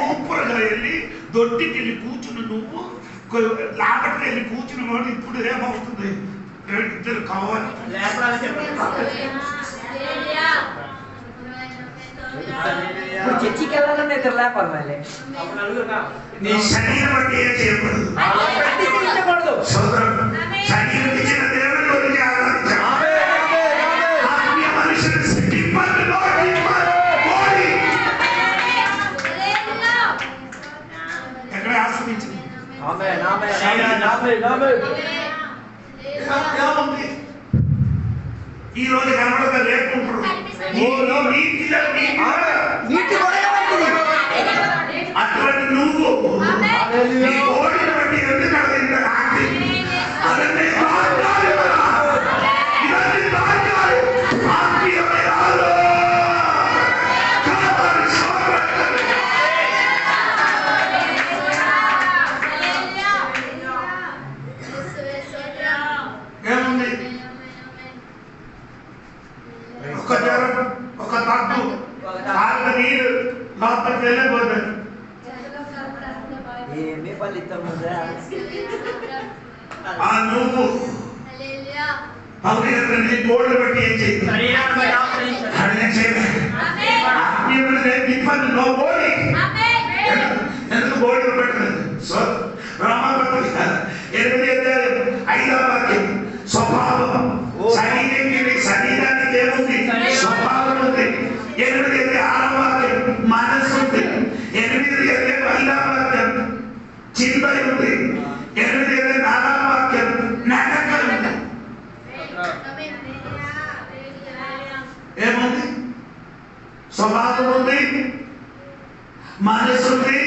D: సూపర్గా వెళ్ళి దొడ్డికి వెళ్ళి కూర్చుని నువ్వు లాభకి వెళ్ళి కూర్చుని వాడు ఇప్పుడు ఏమవుతుంది? ఇద్దరు కావాలి.
C: ఇప్పుడు చర్చికి వెళ్ళాలని ఇద్దరు లేపాలి మళ్ళీ.
D: నీ శరీరం బట్టి ఏం చేయకూడదు, సోదరుడు. శరీరం ఇచ్చిన దేవుని గురించి ఆరాధించాలి. ఆత్మీయ మనుషులు ఎక్కడ ఆశ్రయించింది? ఈ రోజు కనబడక లేకుంటారు. అటువంటి నువ్వు ఓడిన బట్టి ఎందుకు ఏముంది? ఒక జ్వరం, ఒక తగ్గు, కాళ్ళ నీరు లోపలికి వెళ్ళిపోతుంది. నువ్వు పౌరుని తోడు బట్టి ఏం చేయాలి? ఎందుకు బోర్డు పెట్టలేదు? రామపత్రిక 8 ఎనిమిది ఆరవ వాక్యం మనసు ఉంది. ఎనిమిది ఐదవ వాక్యం చింత ఉంది. ఎనిమిది నాలుగవ వాక్యం నడక ఉంది. ఏముంది? స్వభావం ఉంది, మనసు ఉంది,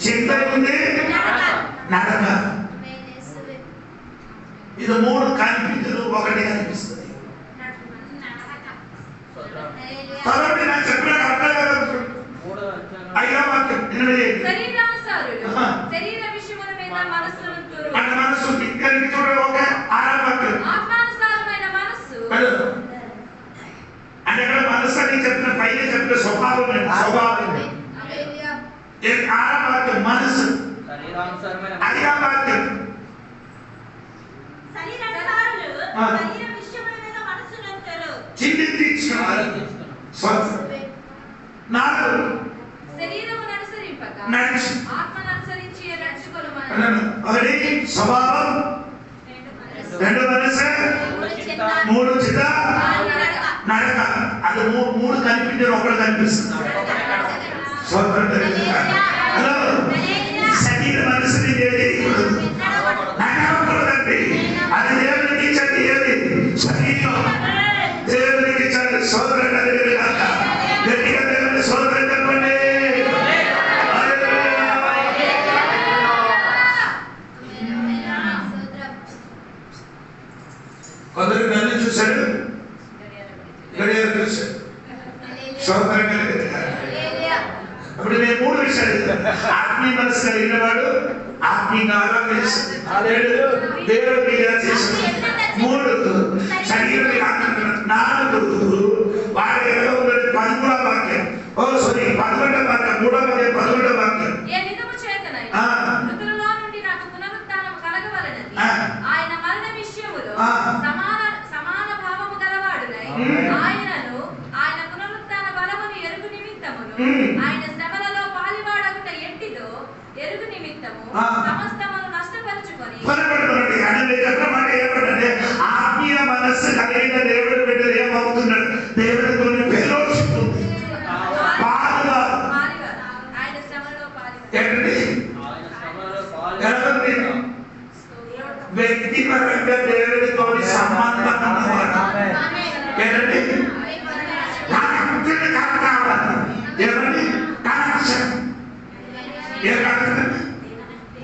D: చింత ఉంది, నడక. ఇది మూడు కనిపించదు, ఒకటి కనిపిస్తుంది. కాబట్టి నాకు చెప్పిన ఐదవ వాక్యం
B: శరీర విషయముల మీద మనస్సులుంతురు.
D: అంటే మనస్సు ఇక్కడ చూడండి. ఒక ఆరవ వాక్యం
B: ఆత్మానుసారమైన మనస్సు.
D: అంటే ఇక్కడ మనస్సు అని చెప్పిన పైన చెప్పిన స్వభావం స్వభావం. ఆరవ వాక్యం మనస్సు. ఐదవ వాక్యం చింతించుకున్నారు. నాలుగు
B: శరీరమును అనుసరింపక ఆత్మను అనుసరించి రక్షకులమని.
D: ఒకటి స్వభావం, రెండు మనసు, మూడు చిత్త, నడక. అది మూడు కనిపించదు, ఒకటి కనిపిస్తుంది. హలో, శరీరం అనుసరించేది నడవకూడదండి. అది దేవునికి ఇచ్చండి. ఏది శరీరం దేవునికి ఇచ్చండి. సోదరుడు గట్టిగా దేవుని సోదరుడు చెప్పండి. కొందరు నన్ను చూశాడు, గడియారు చూశాడు. సోదరుడు ఇప్పుడు నేను మూడు విషయాలు ఆత్మీయ మనసు కలిగిన వాడు ఆత్మీయంగా ఆరాధిస్తాడు. దేవుడు చేస్తాడు. మూడు శరీరం. నాలుగు వారి 13వ వాక్యం. ఓ సారీ 11వ వాక్యం. 3వ వాక్యం 11వ వాక్యం.
B: మృతులలో నుండి నాకు పునరుత్థానం కలగవలెనని ఆయన మరణ విషయములో సమాన భావము గలవాడునై ఆయనను ఆయన పునరుత్థాన బలమును ఎరుగు నిమిత్తమును ఆయన శ్రమలలో పాలివాడగుట ఎట్టిదో ఎరుగు నిమిత్తము సమస్తమును నష్టపరుచుకొని
D: ఆత్మీయ మనస్సు కలిగిన దేవుడు బిడ్డలు ఏమవుతున్నాడు? దేవుడితో ఫెలోషిప్ ఉంది.
B: ఆయన శ్రమలో
D: వ్యక్తిపరంగా దేవుడితో సంబంధం ఉన్నవాడు. ఏమండి?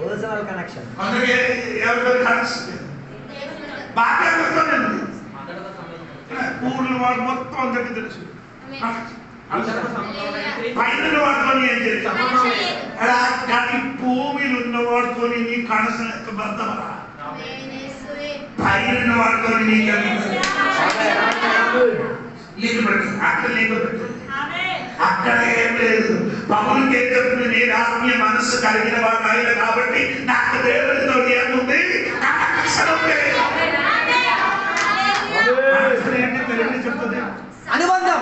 C: Personal connection.
D: బాగా గుర్తుందండి. ఊర్లో వాడు మొత్తం అందరికీ తెలుసు. పైన వాడుతో ఏం చేస్తాను కానీ భూమిలో ఉన్న వాడుతో నీ కనసం యొక్క బద్దమరా పైన వాడుతో నీకు అక్కడ నీకు అక్కడ ఏం లేదు. పవన్కి ఏం చెప్తుంది? నేను ఆత్మీయ మనస్సు కలిగిన వాడు ఆయన కాబట్టి నాకు దేవుడితో ఏముంది? చెప్తుంది
C: అనుబంధం.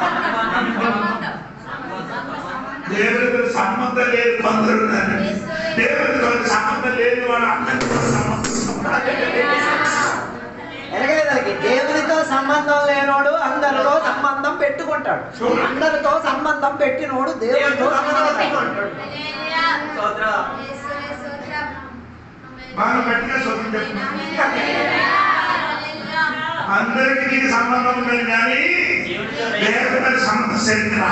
D: దేవుడితో సంబంధం లేదు కొందరు. దేవుడితో సంబంధం లేని వాడు అందరితో సంబంధం.
C: ఎలాగేదానికి దేవునితో సంబంధం లేనోడు అందరితో సంబంధం పెట్టుకుంటాడు. అందరితో సంబంధం పెట్టినోడు దేవునితో సంబంధం పెట్టుకుంటాడు.
D: బాగా గట్టిగా శోధన చెప్తున్నాను. అందరికి నీకు సంబంధం ఉన్నది కానీ దేవుడితో సంబంధం సరిగ్గా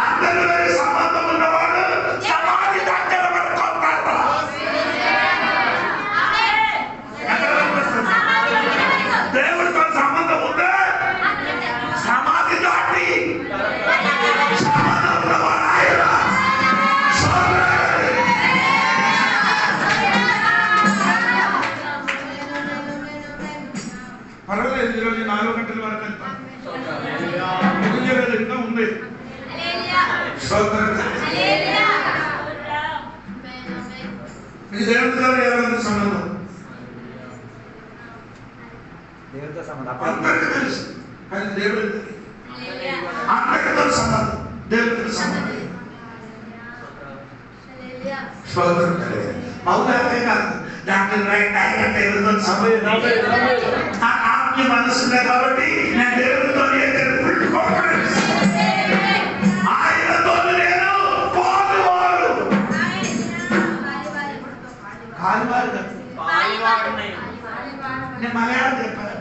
D: అందరూ సంబంధం ఉన్నవాడు సమాధి దగ్గర పడుకుంటాడు. దేవుడితో సంబంధం ఉంటే సమాధి దాటి సంబంధం ఉన్నవాడు ఆయన. పర్వాలేదు, ఈరోజు 4 గంటల వరకు వెళ్తాం. ఇంకా ఉంది. దేవుడితో ఎవరైనా సంబంధం
C: దేవునితో సంబంధం
D: అందరికీ తెలుసు కానీ దేవుడు అందరితో సంబంధం దేవుడితో సంబంధం. అవునా? కాదు డాక్టర్ రైట్ దేవుడితో సంబంధం. ఆత్మీయ మనసు ఉంది కాబట్టి నేను దేవుడితో ఆయనతో నేను పాలువాడు. కాలువారు కదా, నేను మలయాళం చెప్పాను.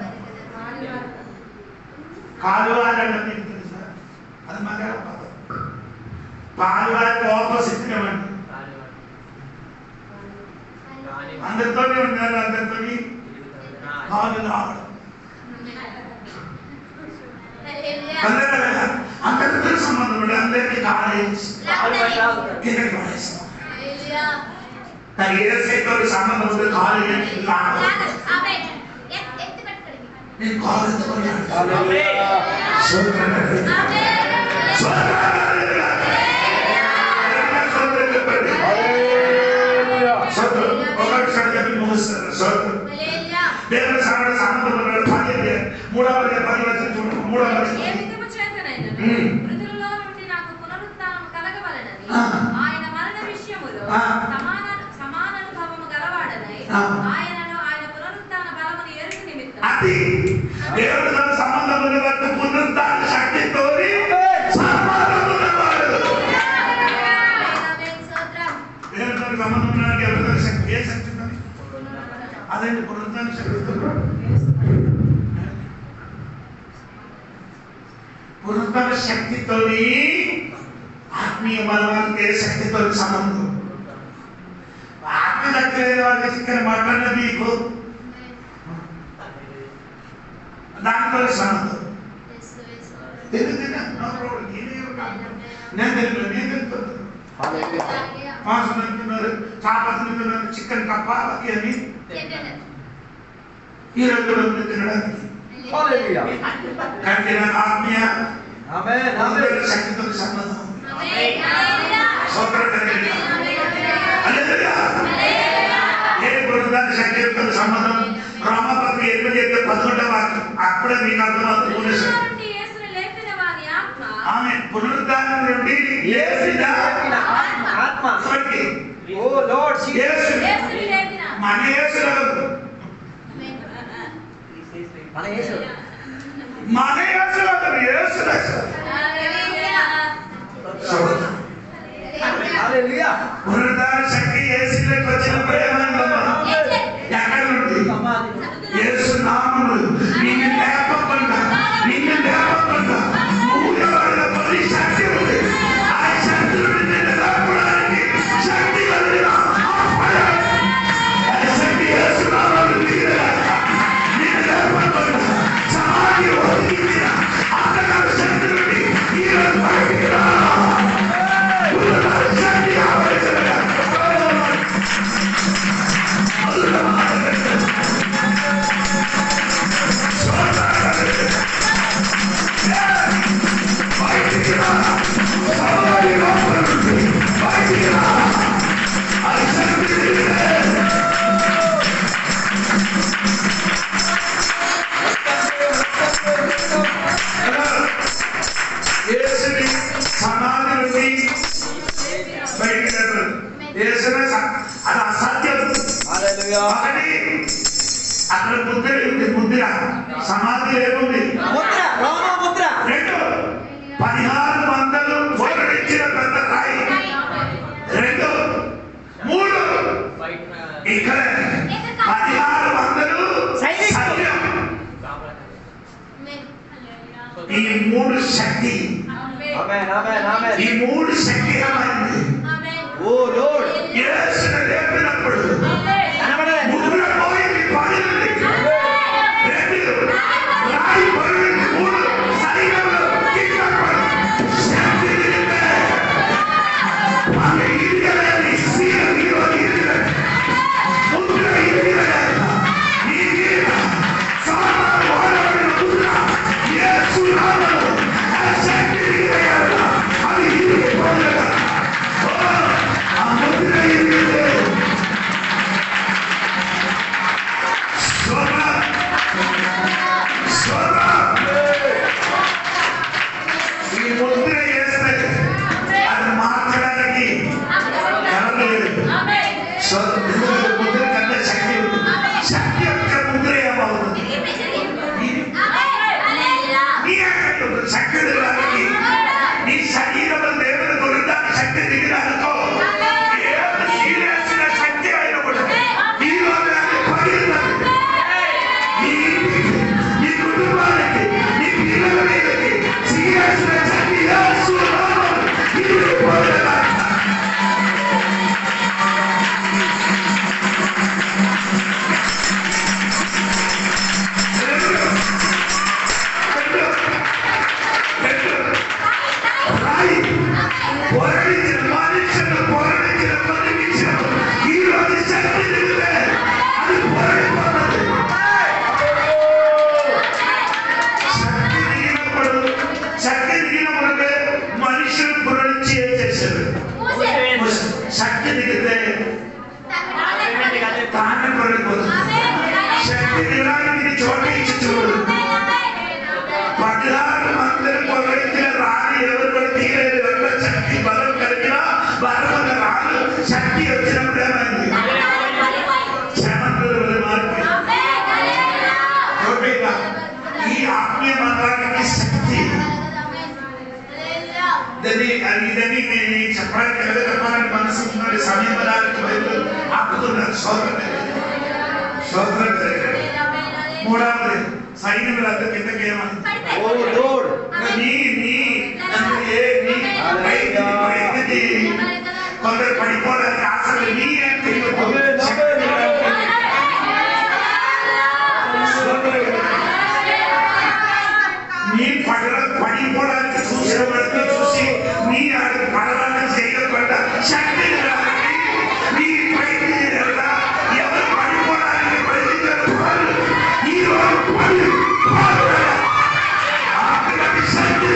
D: కాలువారు అంటే మీకు తెలుసా? అది మలయాళం పదం. పాలువారికి ఆపోజిట్ ఏమండి? అందరితోనే ఉన్నారు, అందరితో కాలు రావడం, అందరితో సంబంధం ఉండే అందరికీ కాలేజ్ కానీ ఏ సైతో సంబంధం ఉంది కాలేజ్ నేను కాలేజ్ దేవుని సంబంధం ఉన్నాడు. 3:10 చూడండి. 3:10
B: మృతులలో నుండి నాకు పునరుత్థానం కలగవలెనని ఆయన మరణ విషయములో సమానానుభవము గలవాడనై ఆయనను ఆయన పునరుత్థాన బలమును ఎరుగు నిమిత్తం
D: అది దేవునితో సంబంధం ఉన్నవాడు పునరుత్థాన శక్తితో సంబంధం ఉన్నవాడు. దేవునితో సంబంధం ఉన్నవాడికి ఎవరితో శక్తి? ఏ శక్తి? అదండి పునరుత్థాన శక్తి. పునరుత్థాన శక్తితో ఆత్మీయ బలానికి శక్తితో సంబంధం. ఆత్మీయ శక్తి లేని వారికి ఇక్కడ మాట్లాడినది మీకు దాంతో సంబంధం. నేను మాంసం తింటున్నారు, చాపలు తింటున్నారు, చికెన్ కప్ప అని ఈ రోజు తినడానికి కానీ నాకు ఆత్మీయ శక్తితో సంబంధం. ఏ పునరుత్థాన శక్తితో సంబంధం? రామపత్రి 8:11 వాక్యం. అప్పుడే మీకు అర్థమవుతుంది. ఆమె పునరుత్థానం నుండి ఆత్మ. ఓ లార్డ్, మన యేసు పునరుత్థాన శక్తి యేసులోకి వచ్చిన ప్రేమ ఎక్కడ నుండి? యేసు నామములో నిన్ను లేపకుండా నువ్వు ఎవరైనా పని శక్తి ఉంది. ఆ శక్తి నుండి నిన్ను లేపడానికి శక్తి కలిగిన శక్తి యేసు నామములో నిన్ను లేపకుండా సమాధి వదిలిన అంతకాల శక్తి నుండి ఈరోజు బయటికి రా. శక్తి ఆవేశంగా సమాధి నుండి బయటికి అది అసాధ్యం. అక్కడ ముద్ర సమాధి ఏముంది? 2 1600 పోగొట్టించిన పెద్ద రాయి. 2 3 ఇక్కడ 1600 సైన్యం. ఈ 3 శక్తి ఈ 3 శక్తి ఏమైంది? ఓ లార్డ్, యేసును లేపినప్పుడు ముద్ర పోయింది, పడింది. 2 రాయి శక్తి వచ్చినప్పుడు ఏమైంది? క్షేమంతుల వలె మారిపోయింది. ఈ ఆత్మీయ మంత్రానికి శక్తి ఇదని నేను చెప్పడానికి చెప్పాలని మనసు సమయం ఆపుతున్నారు. సోదరు మూడవది సైన్యములంతా కిందకి ఏమని కొందరు పడిపోవడానికి ఆశలు నీ పడిపోవడానికి చూసేవాడికి చూసి నీ ఆడికి పడడానికి చేయకుండా శక్తి నీ ఎవరు పడిపోవడానికి ప్రయత్నించారు ఈ రోజు శక్తి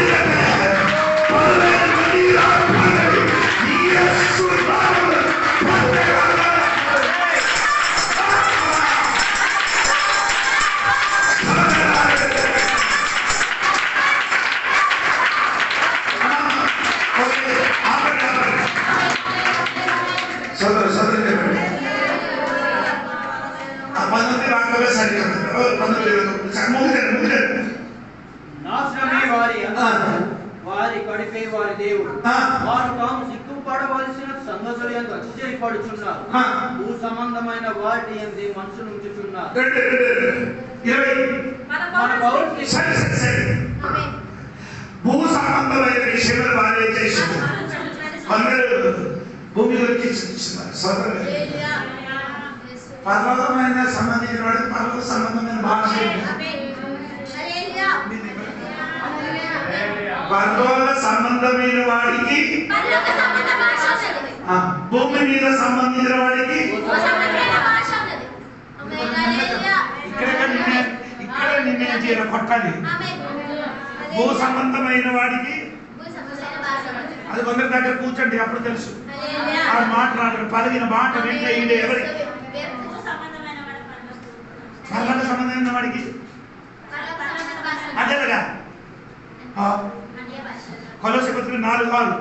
D: సోదరు సోదరు పద్ధతి రాకపోతే
G: నాశనమే వారి కడిపే వారి దేవుడు. వారు తాము సిగ్గుపడవలసిన సంగతులు ఎంత ఆశ్చర్యపడుచున్నారు. భూ సంబంధమైన వాటి ఎందు మనసును ఉంచుచున్నారు.
D: భూ సంబంధమైన విషయంలో వారే చేశారు. అందరూ భూమి గురించి చర్చిస్తున్నారు. సోదరు పర్వతమైన సంబంధించిన వాడికి పర్వత సంబంధమైన భాష పర్వత సంబంధమైన వాడికి భూమి మీద సంబంధించిన వాడికి ఇక్కడ నిర్ణయం చేయాలి కొట్టాలి. భూ సంబంధమైన వాడికి అది కొందరి దగ్గర కూర్చోండి అప్పుడు తెలుసు. ఆ మాట్లాడారు పలిగిన మాట వెంట ఎవరికి పర్వత సంబంధమైన వాడికి అదేగా కొలొస్సీ పత్రిక 4:6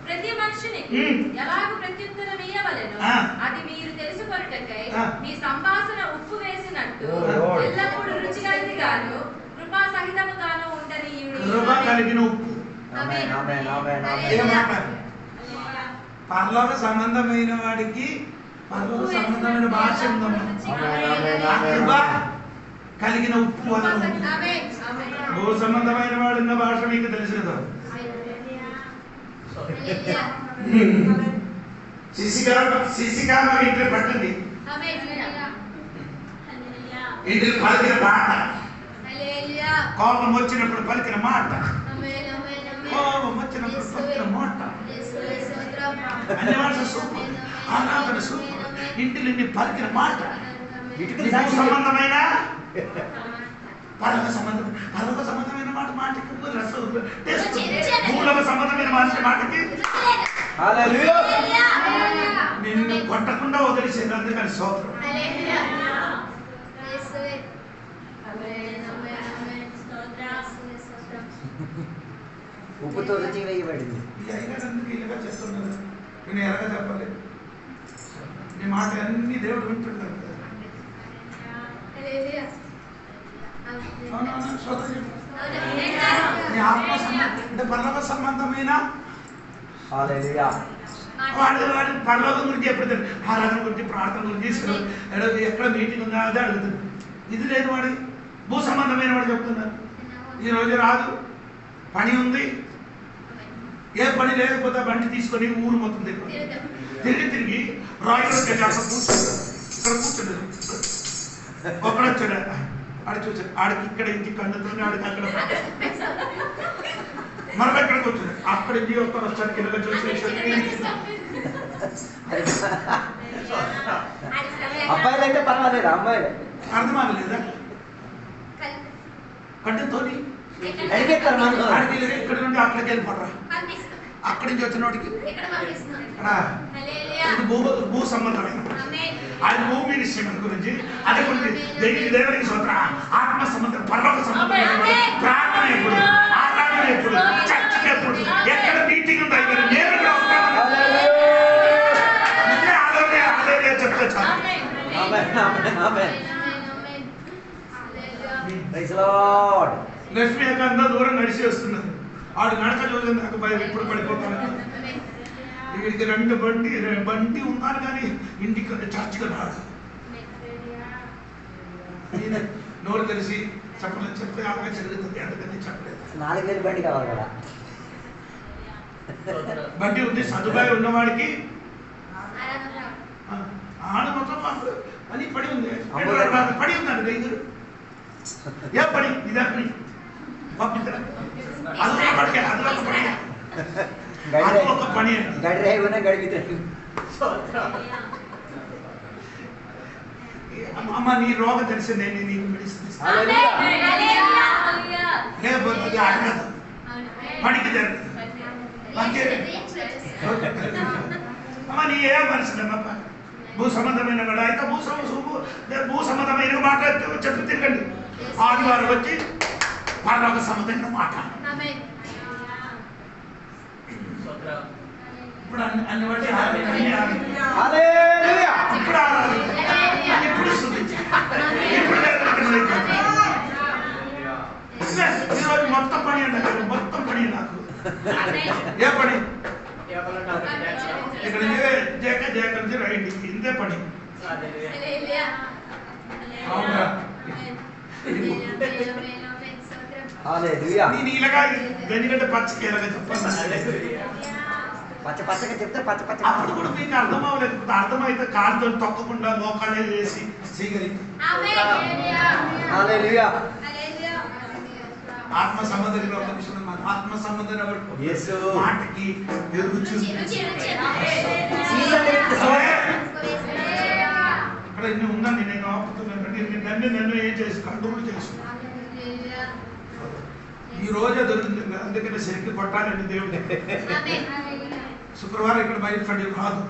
B: ప్రతి మనిషినికి ఎలాగూ ప్రత్యుత్తరం ఇయ్యవలెను అది మీరు తెలుసుకొనుటకై మీ సంభాషణ ఉప్పు వేసినట్టు ఎల్లప్పుడూ రుచికలిగాను కృపా సహితముగాను ఉండనీయుడి.
D: కృప కలిగిన ఉప్పు. పర్లోక సంబంధమైన వాడికి పర్లోక సంబంధమైన భాష ఉందమ్మా. కలిగిన ఉప్పు వల్ల భూ సంబంధమైన వాడున్న భాష మీకు తెలుసు కదా. శిశికామ ఇంట్లో పట్టండి. ఇంటికి పలికిన మాట కోపం వచ్చినప్పుడు పలికిన మాట కోపం వచ్చినప్పుడు పలికిన మాట అన్ని భాష సూపర్ ఆరాధన సూపర్ ఇంటిని పలికిన మాట సంబంధమైన పర్వత సంబంధమైన మాట మాటకి మూలవ సంబంధమైన మాటకి నిన్ను కొట్టకుండా వదిలేసేది. అందుకని స్తోత్రం.
C: ఉప్పుతో రుచి వేయబడింది.
D: ఇలాగా చేస్తున్నారు. నేను ఎలాగా చెప్పాలి? నీ మాట అన్ని దేవుడు వింటున్నాడు. నీ ఆత్మ అంటే పర్లోక సంబంధమైన వాడి పర్లోకం గురించి ఎప్పుడు ఆరాధన గురించి ప్రార్థన గురించి ఎక్కడ మీటింగ్ ఉందా అదే అడుగుతుంది. ఇది లేదు వాడి భూ సంబంధమైన వాడు చెప్తున్నారు. ఈరోజు రాదు పని ఉంది. ఏ పని లేకపోతే బండి తీసుకొని ఊరు మొత్తం తిరిగి రాయల్ కూర్చుంటారు. ఇక్కడ కూర్చుంటారు. ఒకడు వచ్చాడు ఆడ చూసాడు. ఆడికి ఇక్కడ ఇంటి కన్నుతో ఆడికి అక్కడ మనం ఎక్కడికి వచ్చాడు. అక్కడ ఇంటి ఒక్కరు వచ్చాడు. కింద చూసి
C: అబ్బాయిలు అయితే పర్వాలేదు. అమ్మాయిలు
D: అర్థం అవ్వలేదా? కట్టుతో
C: అడిగేస్తారు మనకు.
D: ఇక్కడ నుండి అక్కడికి వెళ్ళిపోడరా. అక్కడి నుంచి వచ్చిన వాడికి భూ సంబంధమైన అది భూ మినిస్ట్రీ గురించి అదే గురించి దేవునికి సోదర ఆత్మ సంబంధం పర్వత సంబంధం ప్రార్థన ఎప్పుడు ఆరాధన ఎప్పుడు చర్చకి ఎప్పుడు ఎక్కడ మీటింగ్
C: లార్డ్.
D: లక్ష్మి యొక్క అంతా దూరం నడిచి వస్తున్నారు. ఆడు నడక చూసి నాకు భయం, ఎప్పుడు పడిపోతాను. ఇక్కడికి బండి ఉన్నారు కానీ ఇంటికి చర్చికి రాడు. నోరు తెలిసి చెప్పే అలాగే జరుగుతుంది, అందుకని చెప్పలేదు.
C: 4,000 బండి కావాలి కదా.
D: బండి ఉంది, సదుపాయం ఉన్నవాడికి ఆడ మొత్తం అని పడి ఉంది, పడి ఉందండి రైతులు. ఏ పడి ఇదే పని పంపిస్తారా? అది ఒక పని, అది ఒక పని.
C: గడి రేగునే గడిపితే
D: అమ్మ నీ రోగం తెలిసిందే, నేను నీకు మెడిసిన్ ఇస్తాను. లేకపోతే ఆడదు, పనికి జరగదు. అమ్మ నీ ఏ మనిషినమ్మా, భూ సంబంధమైన వాడు అయితే భూ సంబంధమైన మాట్లాడితే చెప్పి తిరగండి. ఆదివారం వచ్చి పరలోక సంబంధమైన మాట్లాడు. ఇప్పుడు అన్ని బట్టి ఇప్పుడు ఆడాలి, ఇప్పుడు ఈరోజు మొత్తం పని అంట, మొత్తం పని నాకు. ఏ పని? ఇక్కడ జేక నుంచి రైట్, ఇంతే పని. అవునా? నేను ఇలాగా ఎందుకంటే పచ్చకి ఎలాగ చెప్పాలి,
C: పచ్చగా చెప్తే పచ్చ
D: అప్పుడు కూడా మీకు అర్థం అవ్వలేదు. అర్థమైతే కాలుతో తొక్కకుండా మోకాలే వేసి చేయగలిగి ఆత్మ సంబంధంగా ఒక విషయం, ఆత్మ సంబంధం మాటకి ఇక్కడ ఇన్ని ఉందండి. నేను ఆపుతున్నాను, నన్ను ఏం చేసి కంట్రోల్ చేస్తున్నాను. ఈ రోజే దొరుకుతుంది, అందుకనే సరికి కొట్టాలండి దేవుడు. శుక్రవారం ఇక్కడ బయట పడి రాదు.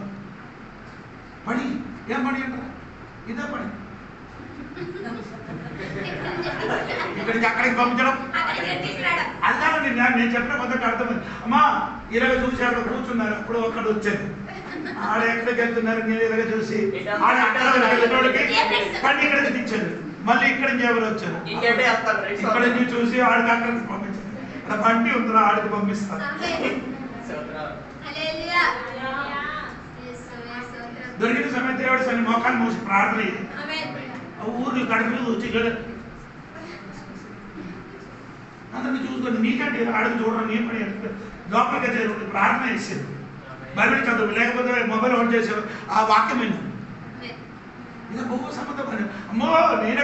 D: పని ఏం పని అంటారా? ఇదే పని. ఇక్కడికి అక్కడికి పంపించడం అర్థమండి. నేను చెప్పిన కొత్తగా అర్థమైంది. అమ్మా ఇలాగ చూసి అక్కడ కూర్చున్నారు, అప్పుడు అక్కడ వచ్చారు. ఆడ ఎక్కడికి వెళ్తున్నారు, నేను ఇలాగ చూసి ఆడ అక్కడ పని ఇక్కడికి తెచ్చారు. మళ్ళీ ఇక్కడ నుంచి ఎవరు వచ్చారు, ఇక్కడ నుంచి చూసి ఆడికి అక్కడికి పంపించారు. అక్కడ బండి ఉందిరా, ఆడికి పంపిస్తారు. దొరికిన సమయం దేవుడు సన్ని మోకాలు మూసి ప్రార్థన ఊర్లు కడుపులు వచ్చి అందరిని చూసుకోండి. నీకంటే ఆడికి చూడడం నీ పని. లోపలికి వచ్చే ప్రార్థన చేసేది, బైబిల్ చదువు, లేకపోతే మొబైల్ ఆన్ చేశారు, ఆ వాక్యం విను. ఇక బహు సంబంధం. అమ్మో నేను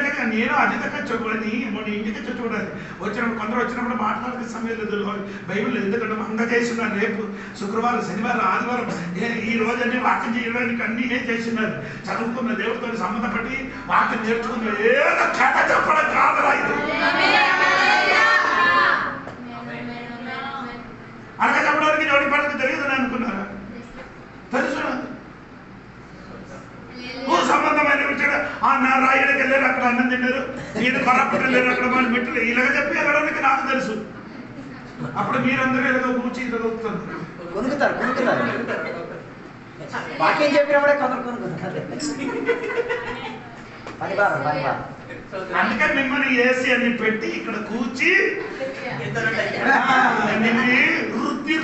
D: అధికంగా చూడాలి, ఇంటికి చూడాలి. వచ్చినప్పుడు కొందరు వచ్చినప్పుడు మాట్లాడే సమయం లేదు, బైబిల్ ఎందుకంటే అంతా చేస్తున్నారు. రేపు శుక్రవారం, శనివారం, ఆదివారం, ఈ రోజు అన్ని వాక్యం చేయడానికి అన్ని ఏం చేస్తున్నారు. చదువుకున్న దేవుడితో సంబంధపడి వాక్యం నేర్చుకున్న ఏదో కథ చెప్పడం కాదురా ఇది. అలా చెప్పడానికి జోడి పడక తెలియదని అనుకున్నారా? తెలుసు. భూ సంబంధమైన విషయాలు నా రాయుడికి వెళ్ళారు, అక్కడ అన్నం తిన్నారు, ఈయన కొరప్పుడు వెళ్ళారు, అక్కడ వాళ్ళు మెట్లు ఇలాగ చెప్పి వెళ్ళడానికి నాకు తెలుసు. అప్పుడు మీరందరూ ఏదో కూర్చి కొనుక్కుతారు.
C: వాక్యం చెప్పినప్పుడే కొందరు కొనుక్కుంటారు.
D: అందుకని మిమ్మల్ని ఏసీ అని పెట్టి ఇక్కడ కూర్చి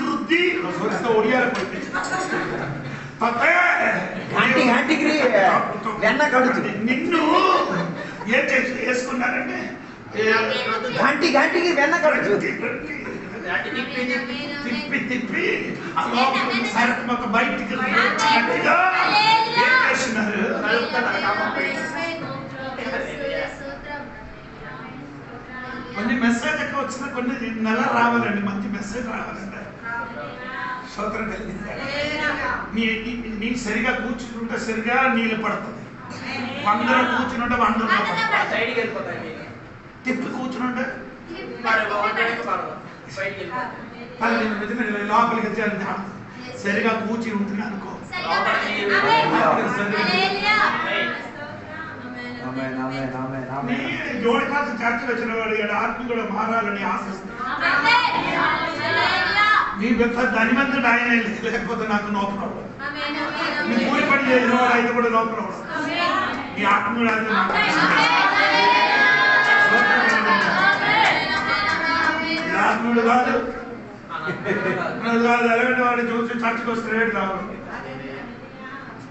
D: రుద్ది ఒడియాలు పెట్టి నిన్ను ఏం చేసి వేసుకున్నారంటే
C: గంటికి వెన్న కడుచు
D: తిప్పి తిప్పి మొక్క బయటికి ఏం చేస్తున్నారు. కొన్ని మెసేజ్ ఎక్కువ వచ్చినా కొన్ని నెల రావాలండి, మంచి మెసేజ్ రావాలండి. స్తోత్రం కలిగింది. నీ సరిగా కూర్చుంటే సరిగా నీళ్ళు పడుతుంది. అందరూ కూర్చుంటే అందరూ తిప్పి కూర్చుంటే లోపలికి సరిగా కూర్చి ఉంటుంది అనుకో. జోడి కాసు చర్చలు వచ్చిన వాడు ఆత్మ కూడా మారాలని ఆశిస్తున్నాను. నీ పెద్ద ధనివంతుడు ఆయన లేకపోతే నాకు నో ప్రాబ్లం. నీ కూలి పని చేసిన వాడు అయితే కూడా నో ప్రాబ్లం. నీ ఆత్మ కూడా ఆత్మీయుడు కాదు, ఎలాంటి వాడు చూసి చర్చకు వస్తే రావడం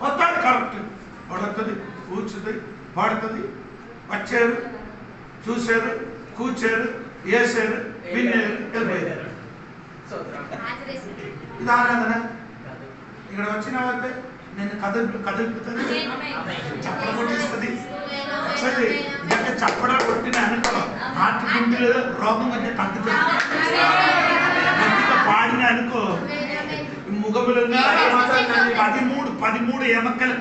D: మొత్తాన్ని కరెక్ట్. పడుతుంది, కూర్చుంది, పడుతుంది, వచ్చారు, చూశారు, కూర్చారు, వేసారు, విన్నారు, వెళ్ళిపోయారు. ఇది ఆరాధన. ఇక్కడ వచ్చిన వాళ్ళే నేను కదులుతుంది, చప్పడ కొట్టిస్తుంది. సరే అంటే చప్పడ కొట్టిన అనుకో హార్ట్ గుండెలో రోగం వచ్చే తగ్గుతుంది. గట్టిగా పాడిన అనుకో ముగములుగా 13 ఎమక్కలు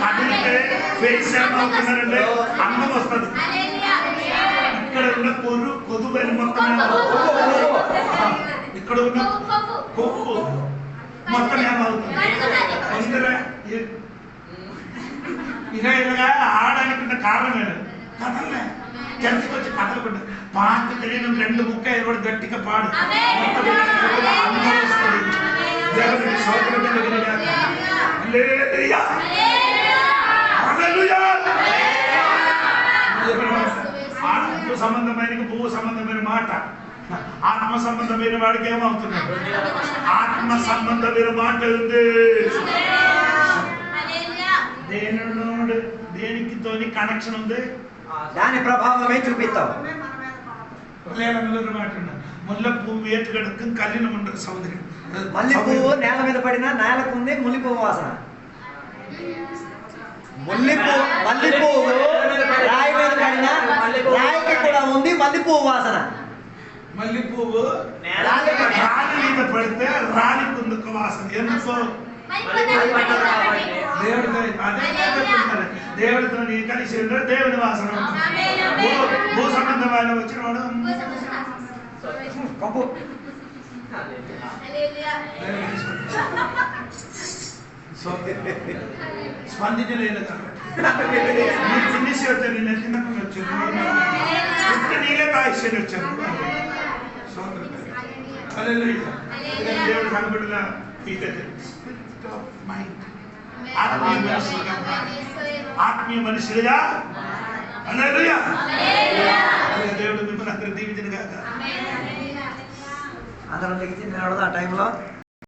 D: కదిలితే ఫేస్ ఏమవుతున్నారంటే అందం వస్తుంది. ఇక్కడ ఉన్న కొదువైన మొత్తం, ఇక్కడ ఉన్న కొవ్వు మొత్తం ఏమవుతుంది. ఇక ఇలాగా ఆడడానికి కారణం లేదు. కథలే చర్చకు వచ్చి కథలు కూడా పాట తెలియని 2 ముక్క కూడా గట్టిగా పాడు. అందం వస్తుంది. దేవుడికి స్తోత్రం కలుగునుగాక. హల్లెలూయా. హల్లెలూయా. ఆత్మ సంబంధమైన భూ సంబంధమైన మాట. ఆత్మ సంబంధమైన వాడికి ఏమవుతుంది? ఆత్మ సంబంధమైన మాట ఉంది. దేనికి తోని కనెక్షన్ ఉంది,
C: దాని ప్రభావమే చూపిస్తావు.
D: మాట ముల్ల పువ్వు ఏటుగడకు కలిగిన ఉండదు సముద్రం.
C: మల్లె పువ్వు నేల మీద పడినా నేలకుంది ముల్లి పువ్వు వాసన. మల్లె పువ్వు రాయి మీద పడినా రాయికి కూడా ఉంది మల్లె పువ్వు వాసన.
D: మల్లె పువ్వు రాణి మీద పడితే రాణికి ఉంది ఒక వాసన. ఎందుకో దేవుడితో నీ కలిసి దేవుని వాసన. భూ సంబంధం వాళ్ళు వచ్చిన వాడు స్పందించలేదు కాబట్టి తినేసి వచ్చాను. నేను తినకుండా వచ్చాను, నీళ్ళే తాగిసేది వచ్చాను. దేవుడు కనబడిన ఆత్మీయ మనుషులుగా దేవుడు మిమ్మల్ని అందరూ దీవించిన కాక.
C: అందరం దిగి తిన్నాడు ఆ టైంలో.